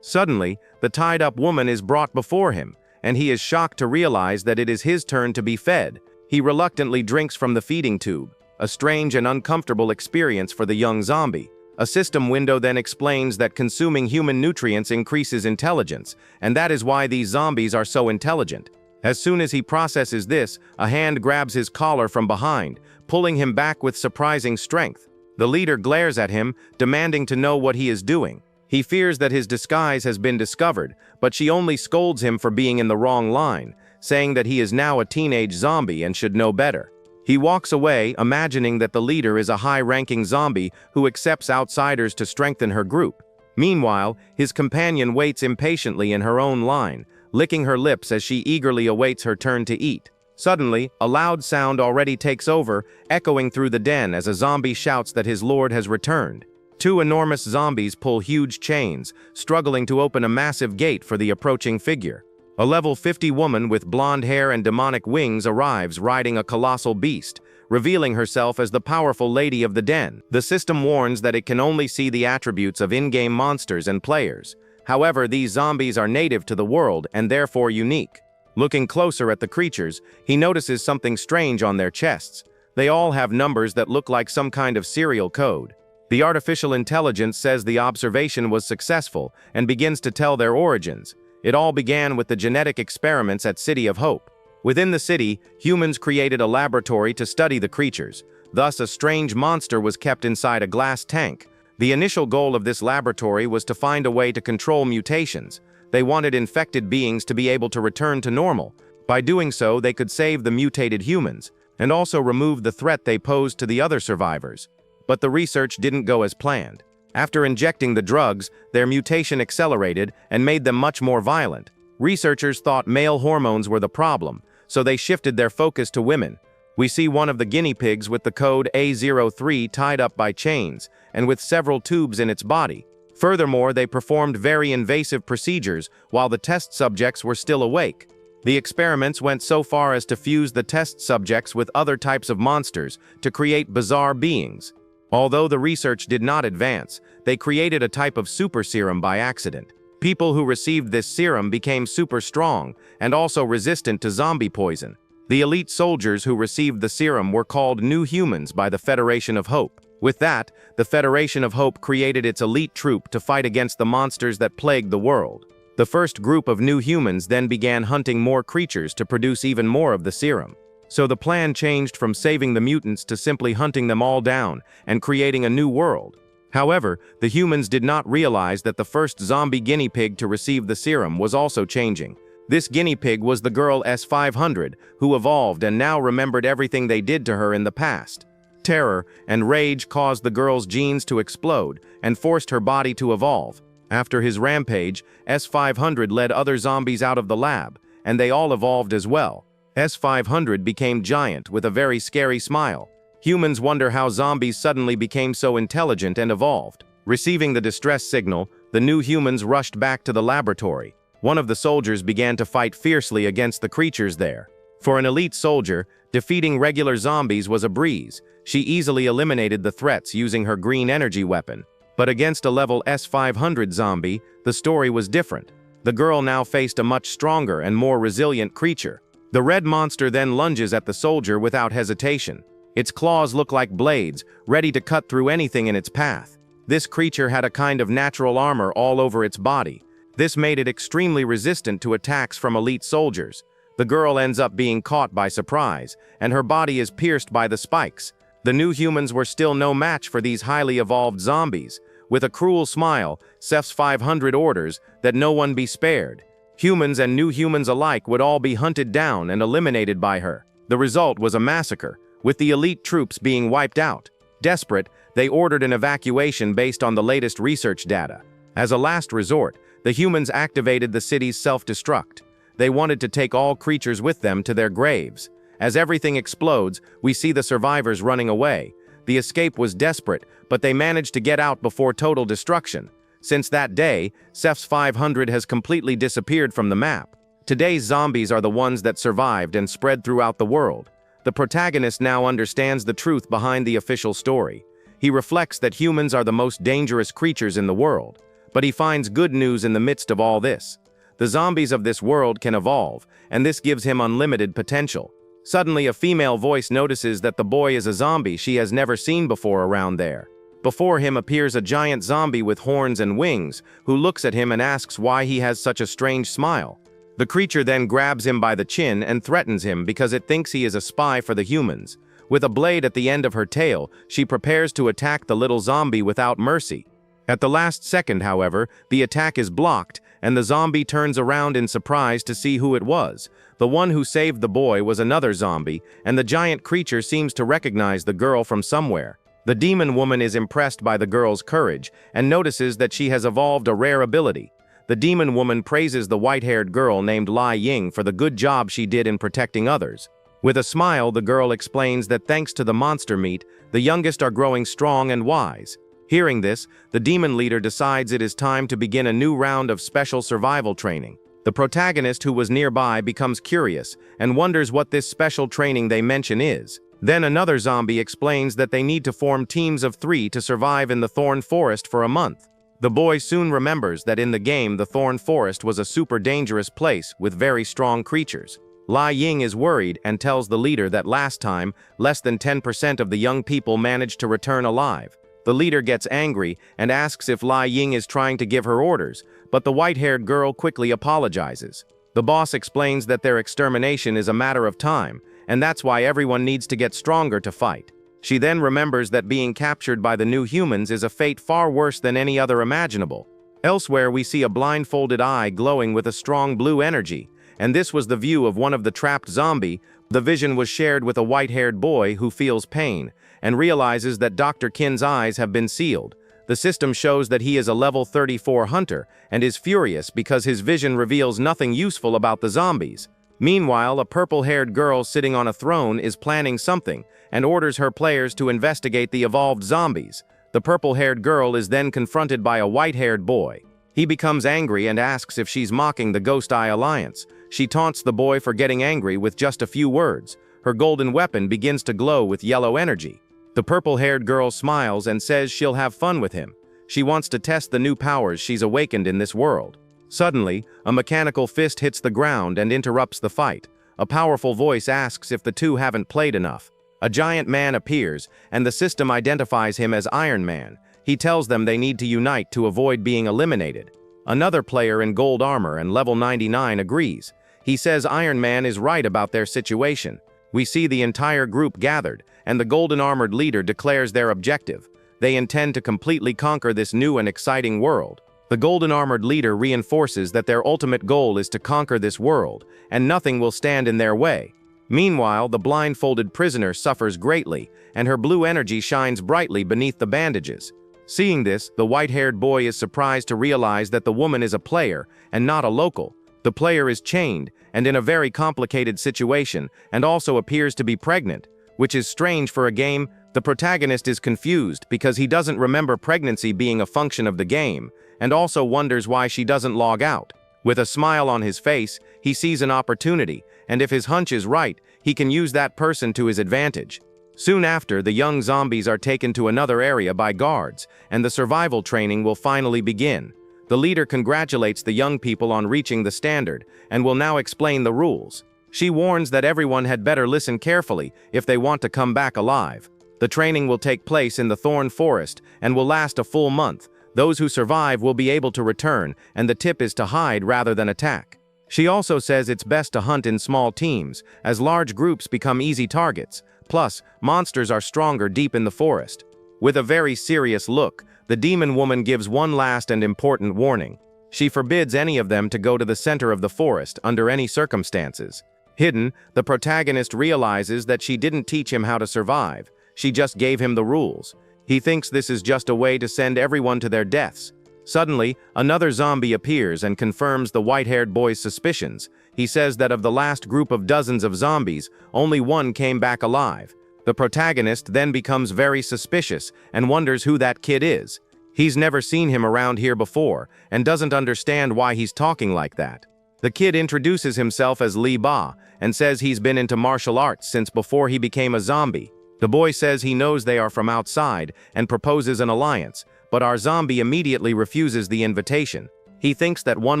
Suddenly, the tied-up woman is brought before him, and he is shocked to realize that it is his turn to be fed. He reluctantly drinks from the feeding tube, a strange and uncomfortable experience for the young zombie. A system window then explains that consuming human nutrients increases intelligence, and that is why these zombies are so intelligent. As soon as he processes this, a hand grabs his collar from behind, pulling him back with surprising strength. The leader glares at him, demanding to know what he is doing. He fears that his disguise has been discovered, but she only scolds him for being in the wrong line, saying that he is now a teenage zombie and should know better. He walks away, imagining that the leader is a high-ranking zombie who accepts outsiders to strengthen her group. Meanwhile, his companion waits impatiently in her own line, licking her lips as she eagerly awaits her turn to eat. Suddenly, a loud sound already takes over, echoing through the den as a zombie shouts that his lord has returned. 2 enormous zombies pull huge chains, struggling to open a massive gate for the approaching figure. A level 50 woman with blonde hair and demonic wings arrives riding a colossal beast, revealing herself as the powerful lady of the den. The system warns that it can only see the attributes of in-game monsters and players. However, these zombies are native to the world and therefore unique. Looking closer at the creatures, he notices something strange on their chests. They all have numbers that look like some kind of serial code. The artificial intelligence says the observation was successful and begins to tell their origins. It all began with the genetic experiments at City of Hope. Within the city, humans created a laboratory to study the creatures. Thus, a strange monster was kept inside a glass tank. The initial goal of this laboratory was to find a way to control mutations. They wanted infected beings to be able to return to normal. By doing so, they could save the mutated humans, and also remove the threat they posed to the other survivors. But the research didn't go as planned. After injecting the drugs, their mutation accelerated and made them much more violent. Researchers thought male hormones were the problem, so they shifted their focus to women. We see one of the guinea pigs with the code A03 tied up by chains, and with several tubes in its body. Furthermore, they performed very invasive procedures while the test subjects were still awake. The experiments went so far as to fuse the test subjects with other types of monsters to create bizarre beings. Although the research did not advance, they created a type of super serum by accident. People who received this serum became super strong and also resistant to zombie poison. The elite soldiers who received the serum were called New Humans by the Federation of Hope. With that, the Federation of Hope created its elite troop to fight against the monsters that plagued the world. The first group of New Humans then began hunting more creatures to produce even more of the serum. So the plan changed from saving the mutants to simply hunting them all down and creating a new world. However, the humans did not realize that the first zombie guinea pig to receive the serum was also changing. This guinea pig was the girl S500, who evolved and now remembered everything they did to her in the past. Terror and rage caused the girl's genes to explode and forced her body to evolve. After his rampage, S500 led other zombies out of the lab, and they all evolved as well. S500 became giant with a very scary smile. Humans wonder how zombies suddenly became so intelligent and evolved. Receiving the distress signal, the new humans rushed back to the laboratory. One of the soldiers began to fight fiercely against the creatures there. For an elite soldier, defeating regular zombies was a breeze. She easily eliminated the threats using her green energy weapon. But against a level S500 zombie, the story was different. The girl now faced a much stronger and more resilient creature. The red monster then lunges at the soldier without hesitation. Its claws look like blades, ready to cut through anything in its path. This creature had a kind of natural armor all over its body. This made it extremely resistant to attacks from elite soldiers. The girl ends up being caught by surprise, and her body is pierced by the spikes. The new humans were still no match for these highly evolved zombies. With a cruel smile, Ceph's 500 orders that no one be spared. Humans and new humans alike would all be hunted down and eliminated by her. The result was a massacre, with the elite troops being wiped out. Desperate, they ordered an evacuation based on the latest research data. As a last resort, the humans activated the city's self-destruct. They wanted to take all creatures with them to their graves. As everything explodes, we see the survivors running away. The escape was desperate, but they managed to get out before total destruction. Since that day, Ceph's 500 has completely disappeared from the map. Today's zombies are the ones that survived and spread throughout the world. The protagonist now understands the truth behind the official story. He reflects that humans are the most dangerous creatures in the world. But he finds good news in the midst of all this. The zombies of this world can evolve, and this gives him unlimited potential. Suddenly, a female voice notices that the boy is a zombie she has never seen before around there. Before him appears a giant zombie with horns and wings, who looks at him and asks why he has such a strange smile. The creature then grabs him by the chin and threatens him because it thinks he is a spy for the humans. With a blade at the end of her tail, she prepares to attack the little zombie without mercy. At the last second, however, the attack is blocked, and the zombie turns around in surprise to see who it was. The one who saved the boy was another zombie, and the giant creature seems to recognize the girl from somewhere. The demon woman is impressed by the girl's courage, and notices that she has evolved a rare ability. The demon woman praises the white-haired girl named Lai Ying for the good job she did in protecting others. With a smile, the girl explains that thanks to the monster meat, the youngest are growing strong and wise. Hearing this, the demon leader decides it is time to begin a new round of special survival training. The protagonist, who was nearby, becomes curious and wonders what this special training they mention is. Then another zombie explains that they need to form teams of 3 to survive in the Thorn Forest for a month. The boy soon remembers that in the game the Thorn Forest was a super dangerous place with very strong creatures. Lai Ying is worried and tells the leader that last time, less than 10% of the young people managed to return alive. The leader gets angry and asks if Lai Ying is trying to give her orders, but the white-haired girl quickly apologizes. The boss explains that their extermination is a matter of time, and that's why everyone needs to get stronger to fight. She then remembers that being captured by the new humans is a fate far worse than any other imaginable. Elsewhere, we see a blindfolded eye glowing with a strong blue energy, and this was the view of one of the trapped zombie. The vision was shared with a white-haired boy who feels pain and realizes that Dr. Kin's eyes have been sealed. The system shows that he is a level 34 hunter and is furious because his vision reveals nothing useful about the zombies. Meanwhile, a purple-haired girl sitting on a throne is planning something and orders her players to investigate the evolved zombies. The purple-haired girl is then confronted by a white-haired boy. He becomes angry and asks if she's mocking the Ghost Eye Alliance. She taunts the boy for getting angry with just a few words. Her golden weapon begins to glow with yellow energy. The purple-haired girl smiles and says she'll have fun with him. She wants to test the new powers she's awakened in this world. Suddenly, a mechanical fist hits the ground and interrupts the fight. A powerful voice asks if the two haven't played enough. A giant man appears, and the system identifies him as Iron Man. He tells them they need to unite to avoid being eliminated. Another player in gold armor and level 99 agrees. He says Iron Man is right about their situation. We see the entire group gathered, and the golden-armored leader declares their objective. They intend to completely conquer this new and exciting world. The golden-armored leader reinforces that their ultimate goal is to conquer this world, and nothing will stand in their way. Meanwhile, the blindfolded prisoner suffers greatly, and her blue energy shines brightly beneath the bandages. Seeing this, the white-haired boy is surprised to realize that the woman is a player, and not a local. The player is chained, and in a very complicated situation, and also appears to be pregnant. which is strange for a game. The protagonist is confused because he doesn't remember pregnancy being a function of the game, and also wonders why she doesn't log out. With a smile on his face, he sees an opportunity, and if his hunch is right, he can use that person to his advantage. Soon after, the young zombies are taken to another area by guards, and the survival training will finally begin. The leader congratulates the young people on reaching the standard, and will now explain the rules. She warns that everyone had better listen carefully if they want to come back alive. The training will take place in the Thorn Forest, and will last a full month. Those who survive will be able to return, and the tip is to hide rather than attack. She also says it's best to hunt in small teams, as large groups become easy targets. Plus, monsters are stronger deep in the forest. With a very serious look, the demon woman gives one last and important warning. She forbids any of them to go to the center of the forest under any circumstances. Hidden, the protagonist realizes that she didn't teach him how to survive. She just gave him the rules. He thinks this is just a way to send everyone to their deaths. Suddenly, another zombie appears and confirms the white-haired boy's suspicions. He says that of the last group of dozens of zombies, only one came back alive. The protagonist then becomes very suspicious and wonders who that kid is. He's never seen him around here before and doesn't understand why he's talking like that. The kid introduces himself as Lee Ba and says he's been into martial arts since before he became a zombie. The boy says he knows they are from outside and proposes an alliance, but our zombie immediately refuses the invitation. He thinks that one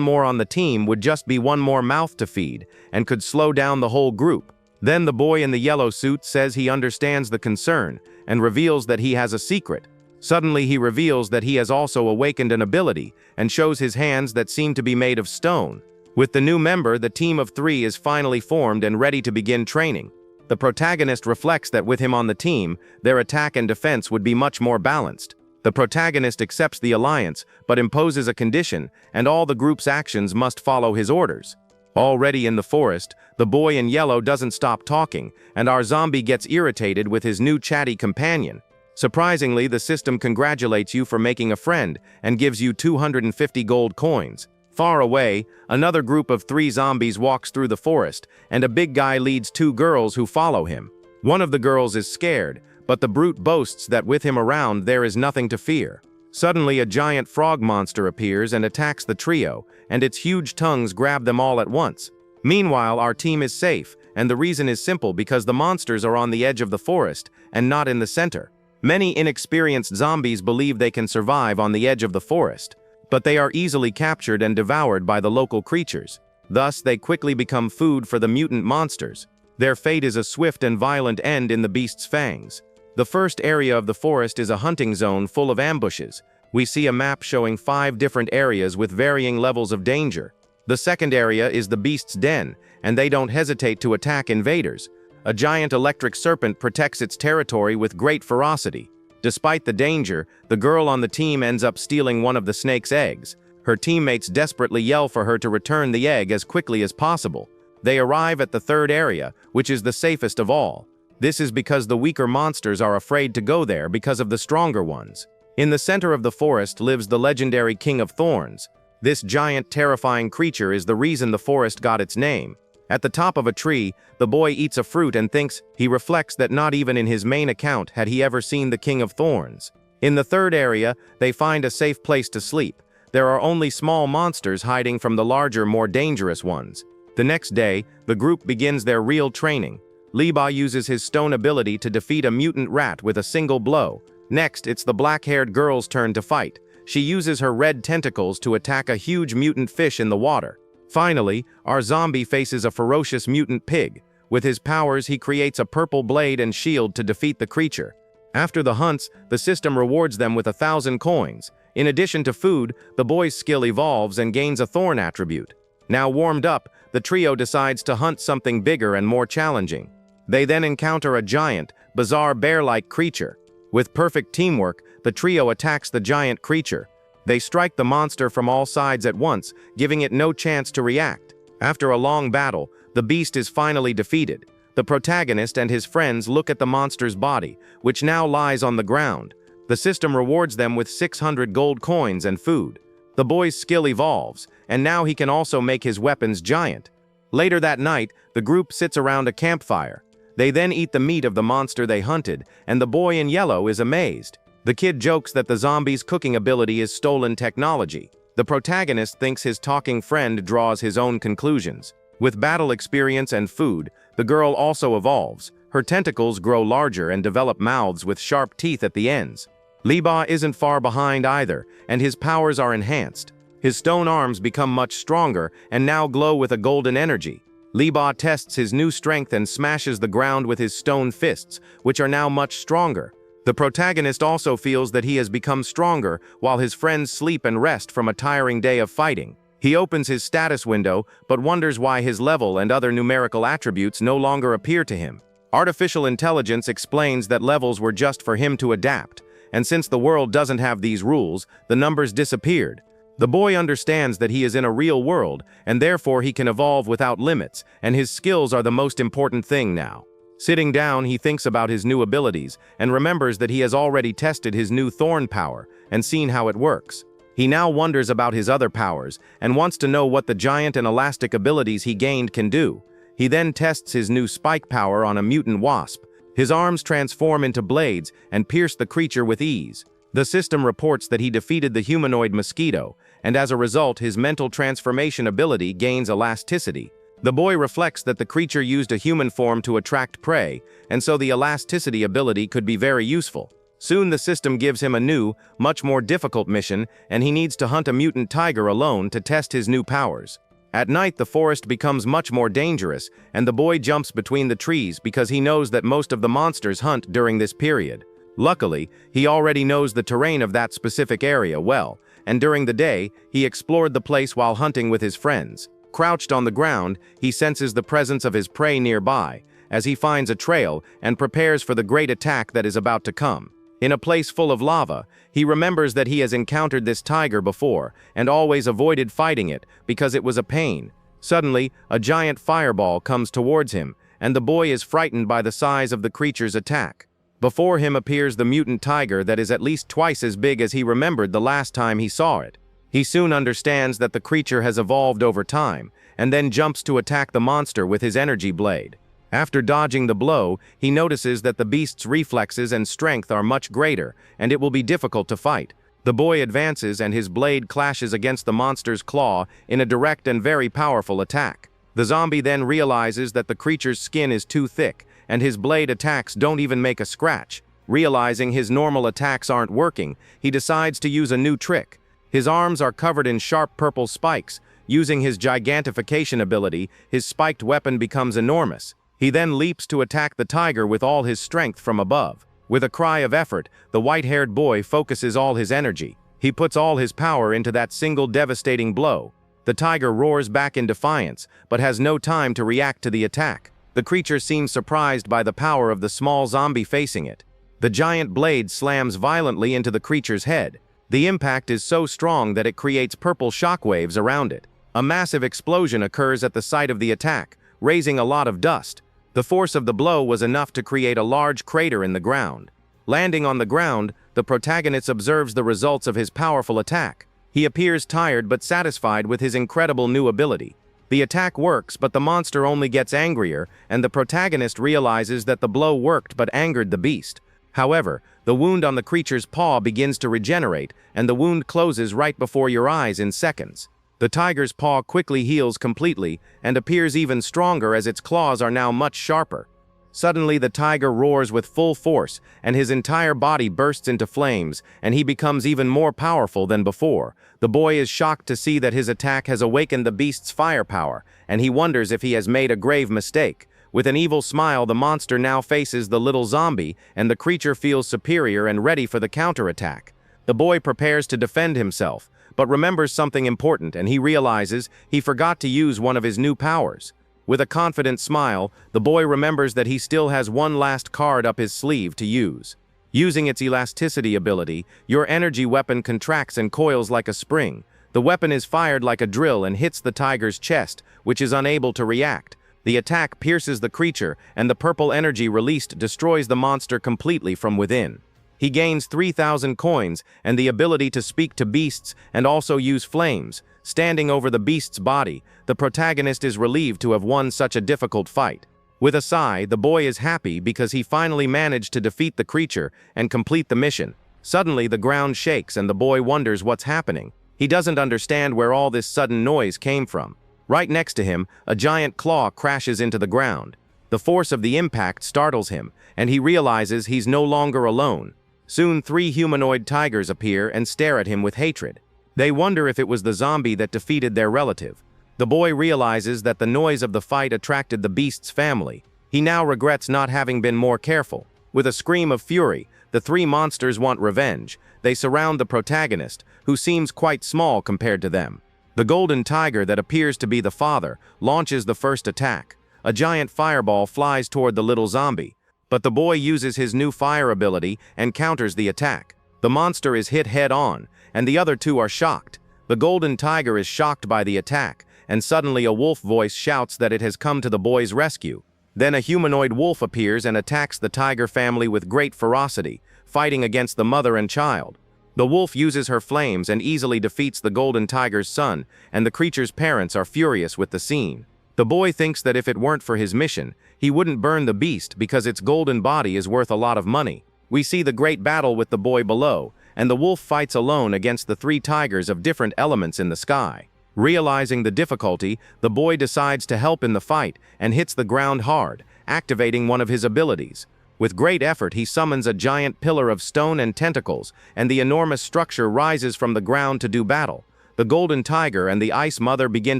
more on the team would just be one more mouth to feed and could slow down the whole group. Then the boy in the yellow suit says he understands the concern and reveals that he has a secret. Suddenly he reveals that he has also awakened an ability and shows his hands that seem to be made of stone. With the new member, the team of 3 is finally formed and ready to begin training. The protagonist reflects that with him on the team, their attack and defense would be much more balanced. The protagonist accepts the alliance, but imposes a condition, and all the group's actions must follow his orders. Already in the forest, the boy in yellow doesn't stop talking, and our zombie gets irritated with his new chatty companion. Surprisingly, the system congratulates you for making a friend and gives you 250 gold coins. Far away, another group of 3 zombies walks through the forest, and a big guy leads 2 girls who follow him. One of the girls is scared, but the brute boasts that with him around there is nothing to fear. Suddenly, a giant frog monster appears and attacks the trio, and its huge tongues grab them all at once. Meanwhile, our team is safe, and the reason is simple because the monsters are on the edge of the forest and not in the center. Many inexperienced zombies believe they can survive on the edge of the forest, but they are easily captured and devoured by the local creatures. Thus, they quickly become food for the mutant monsters. Their fate is a swift and violent end in the beast's fangs. The first area of the forest is a hunting zone full of ambushes. We see a map showing 5 different areas with varying levels of danger. The second area is the beast's den, and they don't hesitate to attack invaders. A giant electric serpent protects its territory with great ferocity. Despite the danger, the girl on the team ends up stealing one of the snake's eggs. Her teammates desperately yell for her to return the egg as quickly as possible. They arrive at the third area, which is the safest of all. This is because the weaker monsters are afraid to go there because of the stronger ones. In the center of the forest lives the legendary King of Thorns. This giant, terrifying creature is the reason the forest got its name. At the top of a tree, the boy eats a fruit and he reflects that not even in his main account had he ever seen the King of Thorns. In the third area, they find a safe place to sleep. There are only small monsters hiding from the larger, more dangerous ones. The next day, the group begins their real training. Liba uses his stone ability to defeat a mutant rat with a single blow. Next, it's the black-haired girl's turn to fight. She uses her red tentacles to attack a huge mutant fish in the water. Finally, our zombie faces a ferocious mutant pig. With his powers, he creates a purple blade and shield to defeat the creature. After the hunts, the system rewards them with 1,000 coins. In addition to food, the boy's skill evolves and gains a thorn attribute. Now warmed up, the trio decides to hunt something bigger and more challenging. They then encounter a giant, bizarre bear-like creature. With perfect teamwork, the trio attacks the giant creature. They strike the monster from all sides at once, giving it no chance to react. After a long battle, the beast is finally defeated. The protagonist and his friends look at the monster's body, which now lies on the ground. The system rewards them with 600 gold coins and food. The boy's skill evolves, and now he can also make his weapons giant. Later that night, the group sits around a campfire. They then eat the meat of the monster they hunted, and the boy in yellow is amazed. The kid jokes that the zombie's cooking ability is stolen technology. The protagonist thinks his talking friend draws his own conclusions. With battle experience and food, the girl also evolves. Her tentacles grow larger and develop mouths with sharp teeth at the ends. Liba isn't far behind either, and his powers are enhanced. His stone arms become much stronger and now glow with a golden energy. Liba tests his new strength and smashes the ground with his stone fists, which are now much stronger. The protagonist also feels that he has become stronger while his friends sleep and rest from a tiring day of fighting. He opens his status window, but wonders why his level and other numerical attributes no longer appear to him. Artificial intelligence explains that levels were just for him to adapt, and since the world doesn't have these rules, the numbers disappeared. The boy understands that he is in a real world, and therefore he can evolve without limits, and his skills are the most important thing now. Sitting down, he thinks about his new abilities, and remembers that he has already tested his new thorn power, and seen how it works. He now wonders about his other powers, and wants to know what the giant and elastic abilities he gained can do. He then tests his new spike power on a mutant wasp. His arms transform into blades and pierce the creature with ease. The system reports that he defeated the humanoid mosquito, and as a result his mental transformation ability gains elasticity. The boy reflects that the creature used a human form to attract prey, and so the elasticity ability could be very useful. Soon the system gives him a new, much more difficult mission, and he needs to hunt a mutant tiger alone to test his new powers. At night the forest becomes much more dangerous, and the boy jumps between the trees because he knows that most of the monsters hunt during this period. Luckily, he already knows the terrain of that specific area well, and during the day, he explored the place while hunting with his friends. Crouched on the ground, he senses the presence of his prey nearby, as he finds a trail and prepares for the great attack that is about to come. In a place full of lava, he remembers that he has encountered this tiger before, and always avoided fighting it because it was a pain. Suddenly, a giant fireball comes towards him, and the boy is frightened by the size of the creature's attack. Before him appears the mutant tiger that is at least twice as big as he remembered the last time he saw it. He soon understands that the creature has evolved over time, and then jumps to attack the monster with his energy blade. After dodging the blow, he notices that the beast's reflexes and strength are much greater, and it will be difficult to fight. The boy advances and his blade clashes against the monster's claw in a direct and very powerful attack. The zombie then realizes that the creature's skin is too thick, and his blade attacks don't even make a scratch. Realizing his normal attacks aren't working, he decides to use a new trick. His arms are covered in sharp purple spikes. Using his gigantification ability, his spiked weapon becomes enormous. He then leaps to attack the tiger with all his strength from above. With a cry of effort, the white-haired boy focuses all his energy. He puts all his power into that single devastating blow. The tiger roars back in defiance, but has no time to react to the attack. The creature seems surprised by the power of the small zombie facing it. The giant blade slams violently into the creature's head. The impact is so strong that it creates purple shockwaves around it. A massive explosion occurs at the site of the attack, raising a lot of dust. The force of the blow was enough to create a large crater in the ground. Landing on the ground, the protagonist observes the results of his powerful attack. He appears tired but satisfied with his incredible new ability. The attack works, but the monster only gets angrier, and the protagonist realizes that the blow worked but angered the beast. However, the wound on the creature's paw begins to regenerate, and the wound closes right before your eyes in seconds. The tiger's paw quickly heals completely, and appears even stronger as its claws are now much sharper. Suddenly the tiger roars with full force, and his entire body bursts into flames, and he becomes even more powerful than before. The boy is shocked to see that his attack has awakened the beast's firepower, and he wonders if he has made a grave mistake. With an evil smile, the monster now faces the little zombie, and the creature feels superior and ready for the counterattack. The boy prepares to defend himself, but remembers something important, and he realizes he forgot to use one of his new powers. With a confident smile, the boy remembers that he still has one last card up his sleeve to use. Using its elasticity ability, your energy weapon contracts and coils like a spring. The weapon is fired like a drill and hits the tiger's chest, which is unable to react. The attack pierces the creature, and the purple energy released destroys the monster completely from within. He gains 3,000 coins and the ability to speak to beasts and also use flames. Standing over the beast's body, the protagonist is relieved to have won such a difficult fight. With a sigh, the boy is happy because he finally managed to defeat the creature and complete the mission. Suddenly, the ground shakes and the boy wonders what's happening. He doesn't understand where all this sudden noise came from. Right next to him, a giant claw crashes into the ground. The force of the impact startles him, and he realizes he's no longer alone. Soon 3 humanoid tigers appear and stare at him with hatred. They wonder if it was the zombie that defeated their relative. The boy realizes that the noise of the fight attracted the beast's family. He now regrets not having been more careful. With a scream of fury, the 3 monsters want revenge. They surround the protagonist, who seems quite small compared to them. The golden tiger that appears to be the father launches the first attack. A giant fireball flies toward the little zombie, but the boy uses his new fire ability and counters the attack. The monster is hit head-on, and the other 2 are shocked. The golden tiger is shocked by the attack, and suddenly a wolf voice shouts that it has come to the boy's rescue. Then a humanoid wolf appears and attacks the tiger family with great ferocity, fighting against the mother and child. The wolf uses her flames and easily defeats the golden tiger's son, and the creature's parents are furious with the scene. The boy thinks that if it weren't for his mission, he wouldn't burn the beast because its golden body is worth a lot of money. We see the great battle with the boy below, and the wolf fights alone against the 3 tigers of different elements in the sky. Realizing the difficulty, the boy decides to help in the fight and hits the ground hard, activating one of his abilities. With great effort, he summons a giant pillar of stone and tentacles, and the enormous structure rises from the ground to do battle. The golden tiger and the ice mother begin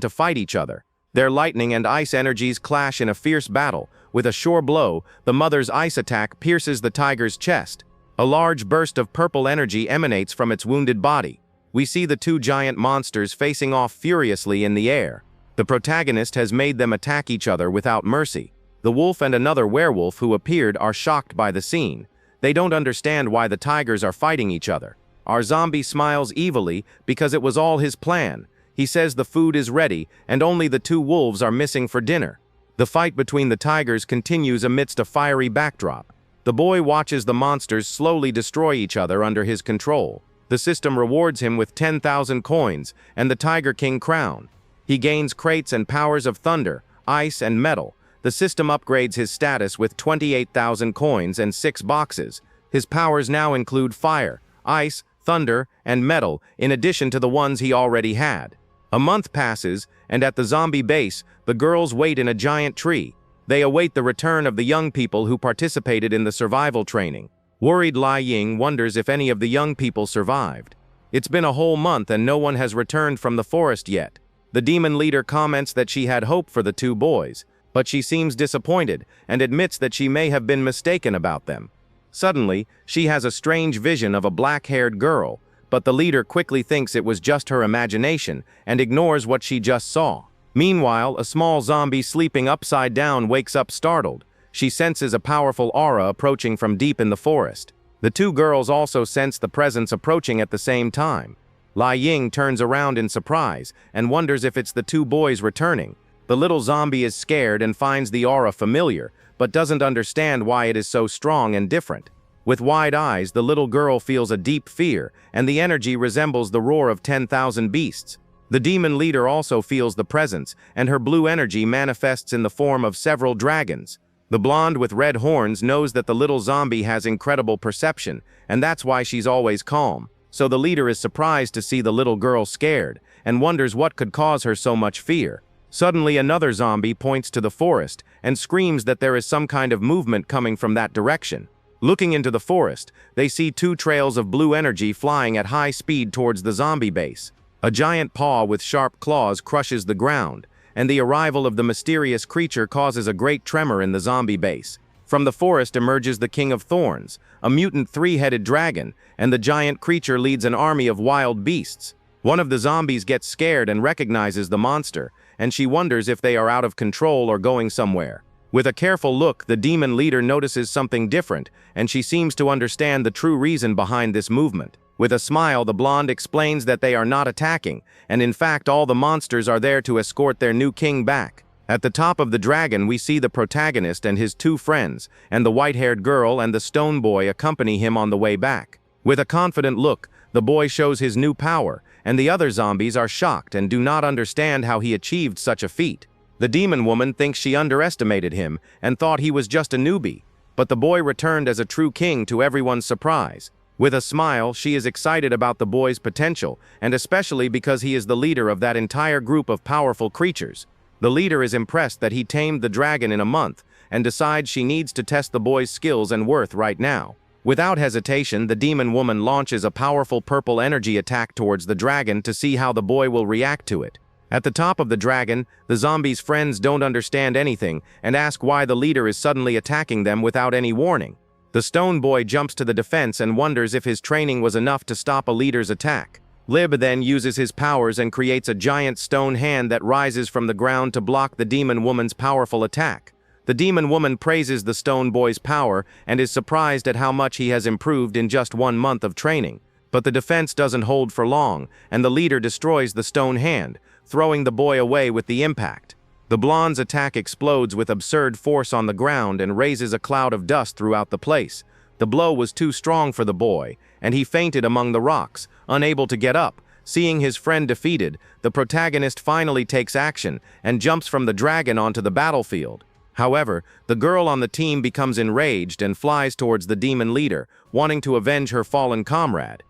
to fight each other. Their lightning and ice energies clash in a fierce battle. With a sure blow, the mother's ice attack pierces the tiger's chest. A large burst of purple energy emanates from its wounded body. We see the 2 giant monsters facing off furiously in the air. The protagonist has made them attack each other without mercy. The wolf and another werewolf who appeared are shocked by the scene. They don't understand why the tigers are fighting each other. Our zombie smiles evilly because it was all his plan. He says the food is ready and only the 2 wolves are missing for dinner. The fight between the tigers continues amidst a fiery backdrop. The boy watches the monsters slowly destroy each other under his control. The system rewards him with 10,000 coins and the Tiger King crown. He gains crates and powers of thunder, ice, and metal. The system upgrades his status with 28,000 coins and 6 boxes. His powers now include fire, ice, thunder, and metal, in addition to the ones he already had. A month passes, and at the zombie base, the girls wait in a giant tree. They await the return of the young people who participated in the survival training. Worried Lai Ying wonders if any of the young people survived. It's been a whole month and no one has returned from the forest yet. The demon leader comments that she had hope for the 2 boys, but she seems disappointed and admits that she may have been mistaken about them. Suddenly, she has a strange vision of a black-haired girl, but the leader quickly thinks it was just her imagination and ignores what she just saw. Meanwhile, a small zombie sleeping upside down wakes up startled. She senses a powerful aura approaching from deep in the forest. The 2 girls also sense the presence approaching at the same time. Lai Ying turns around in surprise and wonders if it's the 2 boys returning. The little zombie is scared and finds the aura familiar, but doesn't understand why it is so strong and different. With wide eyes, the little girl feels a deep fear, and the energy resembles the roar of 10,000 beasts. The demon leader also feels the presence, and her blue energy manifests in the form of several dragons. The blonde with red horns knows that the little zombie has incredible perception, and that's why she's always calm. So the leader is surprised to see the little girl scared, and wonders what could cause her so much fear. Suddenly another zombie points to the forest, and screams that there is some kind of movement coming from that direction. Looking into the forest, they see 2 trails of blue energy flying at high speed towards the zombie base. A giant paw with sharp claws crushes the ground, and the arrival of the mysterious creature causes a great tremor in the zombie base. From the forest emerges the King of Thorns, a mutant 3-headed dragon, and the giant creature leads an army of wild beasts. One of the zombies gets scared and recognizes the monster, and she wonders if they are out of control or going somewhere. With a careful look, the demon leader notices something different, and she seems to understand the true reason behind this movement. With a smile, the blonde explains that they are not attacking, and in fact all the monsters are there to escort their new king back. At the top of the dragon, we see the protagonist and his 2 friends, and the white-haired girl and the stone boy accompany him on the way back. With a confident look, the boy shows his new power, and the other zombies are shocked and do not understand how he achieved such a feat. The demon woman thinks she underestimated him and thought he was just a newbie, but the boy returned as a true king to everyone's surprise. With a smile, she is excited about the boy's potential, and especially because he is the leader of that entire group of powerful creatures. The leader is impressed that he tamed the dragon in a month, and decides she needs to test the boy's skills and worth right now. Without hesitation, the demon woman launches a powerful purple energy attack towards the dragon to see how the boy will react to it. At the top of the dragon, the zombies' friends don't understand anything and ask why the leader is suddenly attacking them without any warning. The stone boy jumps to the defense and wonders if his training was enough to stop a leader's attack. Lib then uses his powers and creates a giant stone hand that rises from the ground to block the demon woman's powerful attack. The demon woman praises the stone boy's power and is surprised at how much he has improved in just 1 month of training. But the defense doesn't hold for long, and the leader destroys the stone hand, throwing the boy away with the impact. The blonde's attack explodes with absurd force on the ground and raises a cloud of dust throughout the place. The blow was too strong for the boy, and he fainted among the rocks, unable to get up. Seeing his friend defeated, the protagonist finally takes action and jumps from the dragon onto the battlefield. However, the girl on the team becomes enraged and flies towards the demon leader, wanting to avenge her fallen comrade.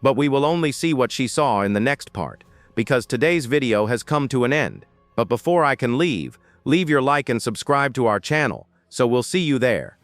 But we will only see what she saw in the next part, because today's video has come to an end. But before I can leave your like and subscribe to our channel, so we'll see you there.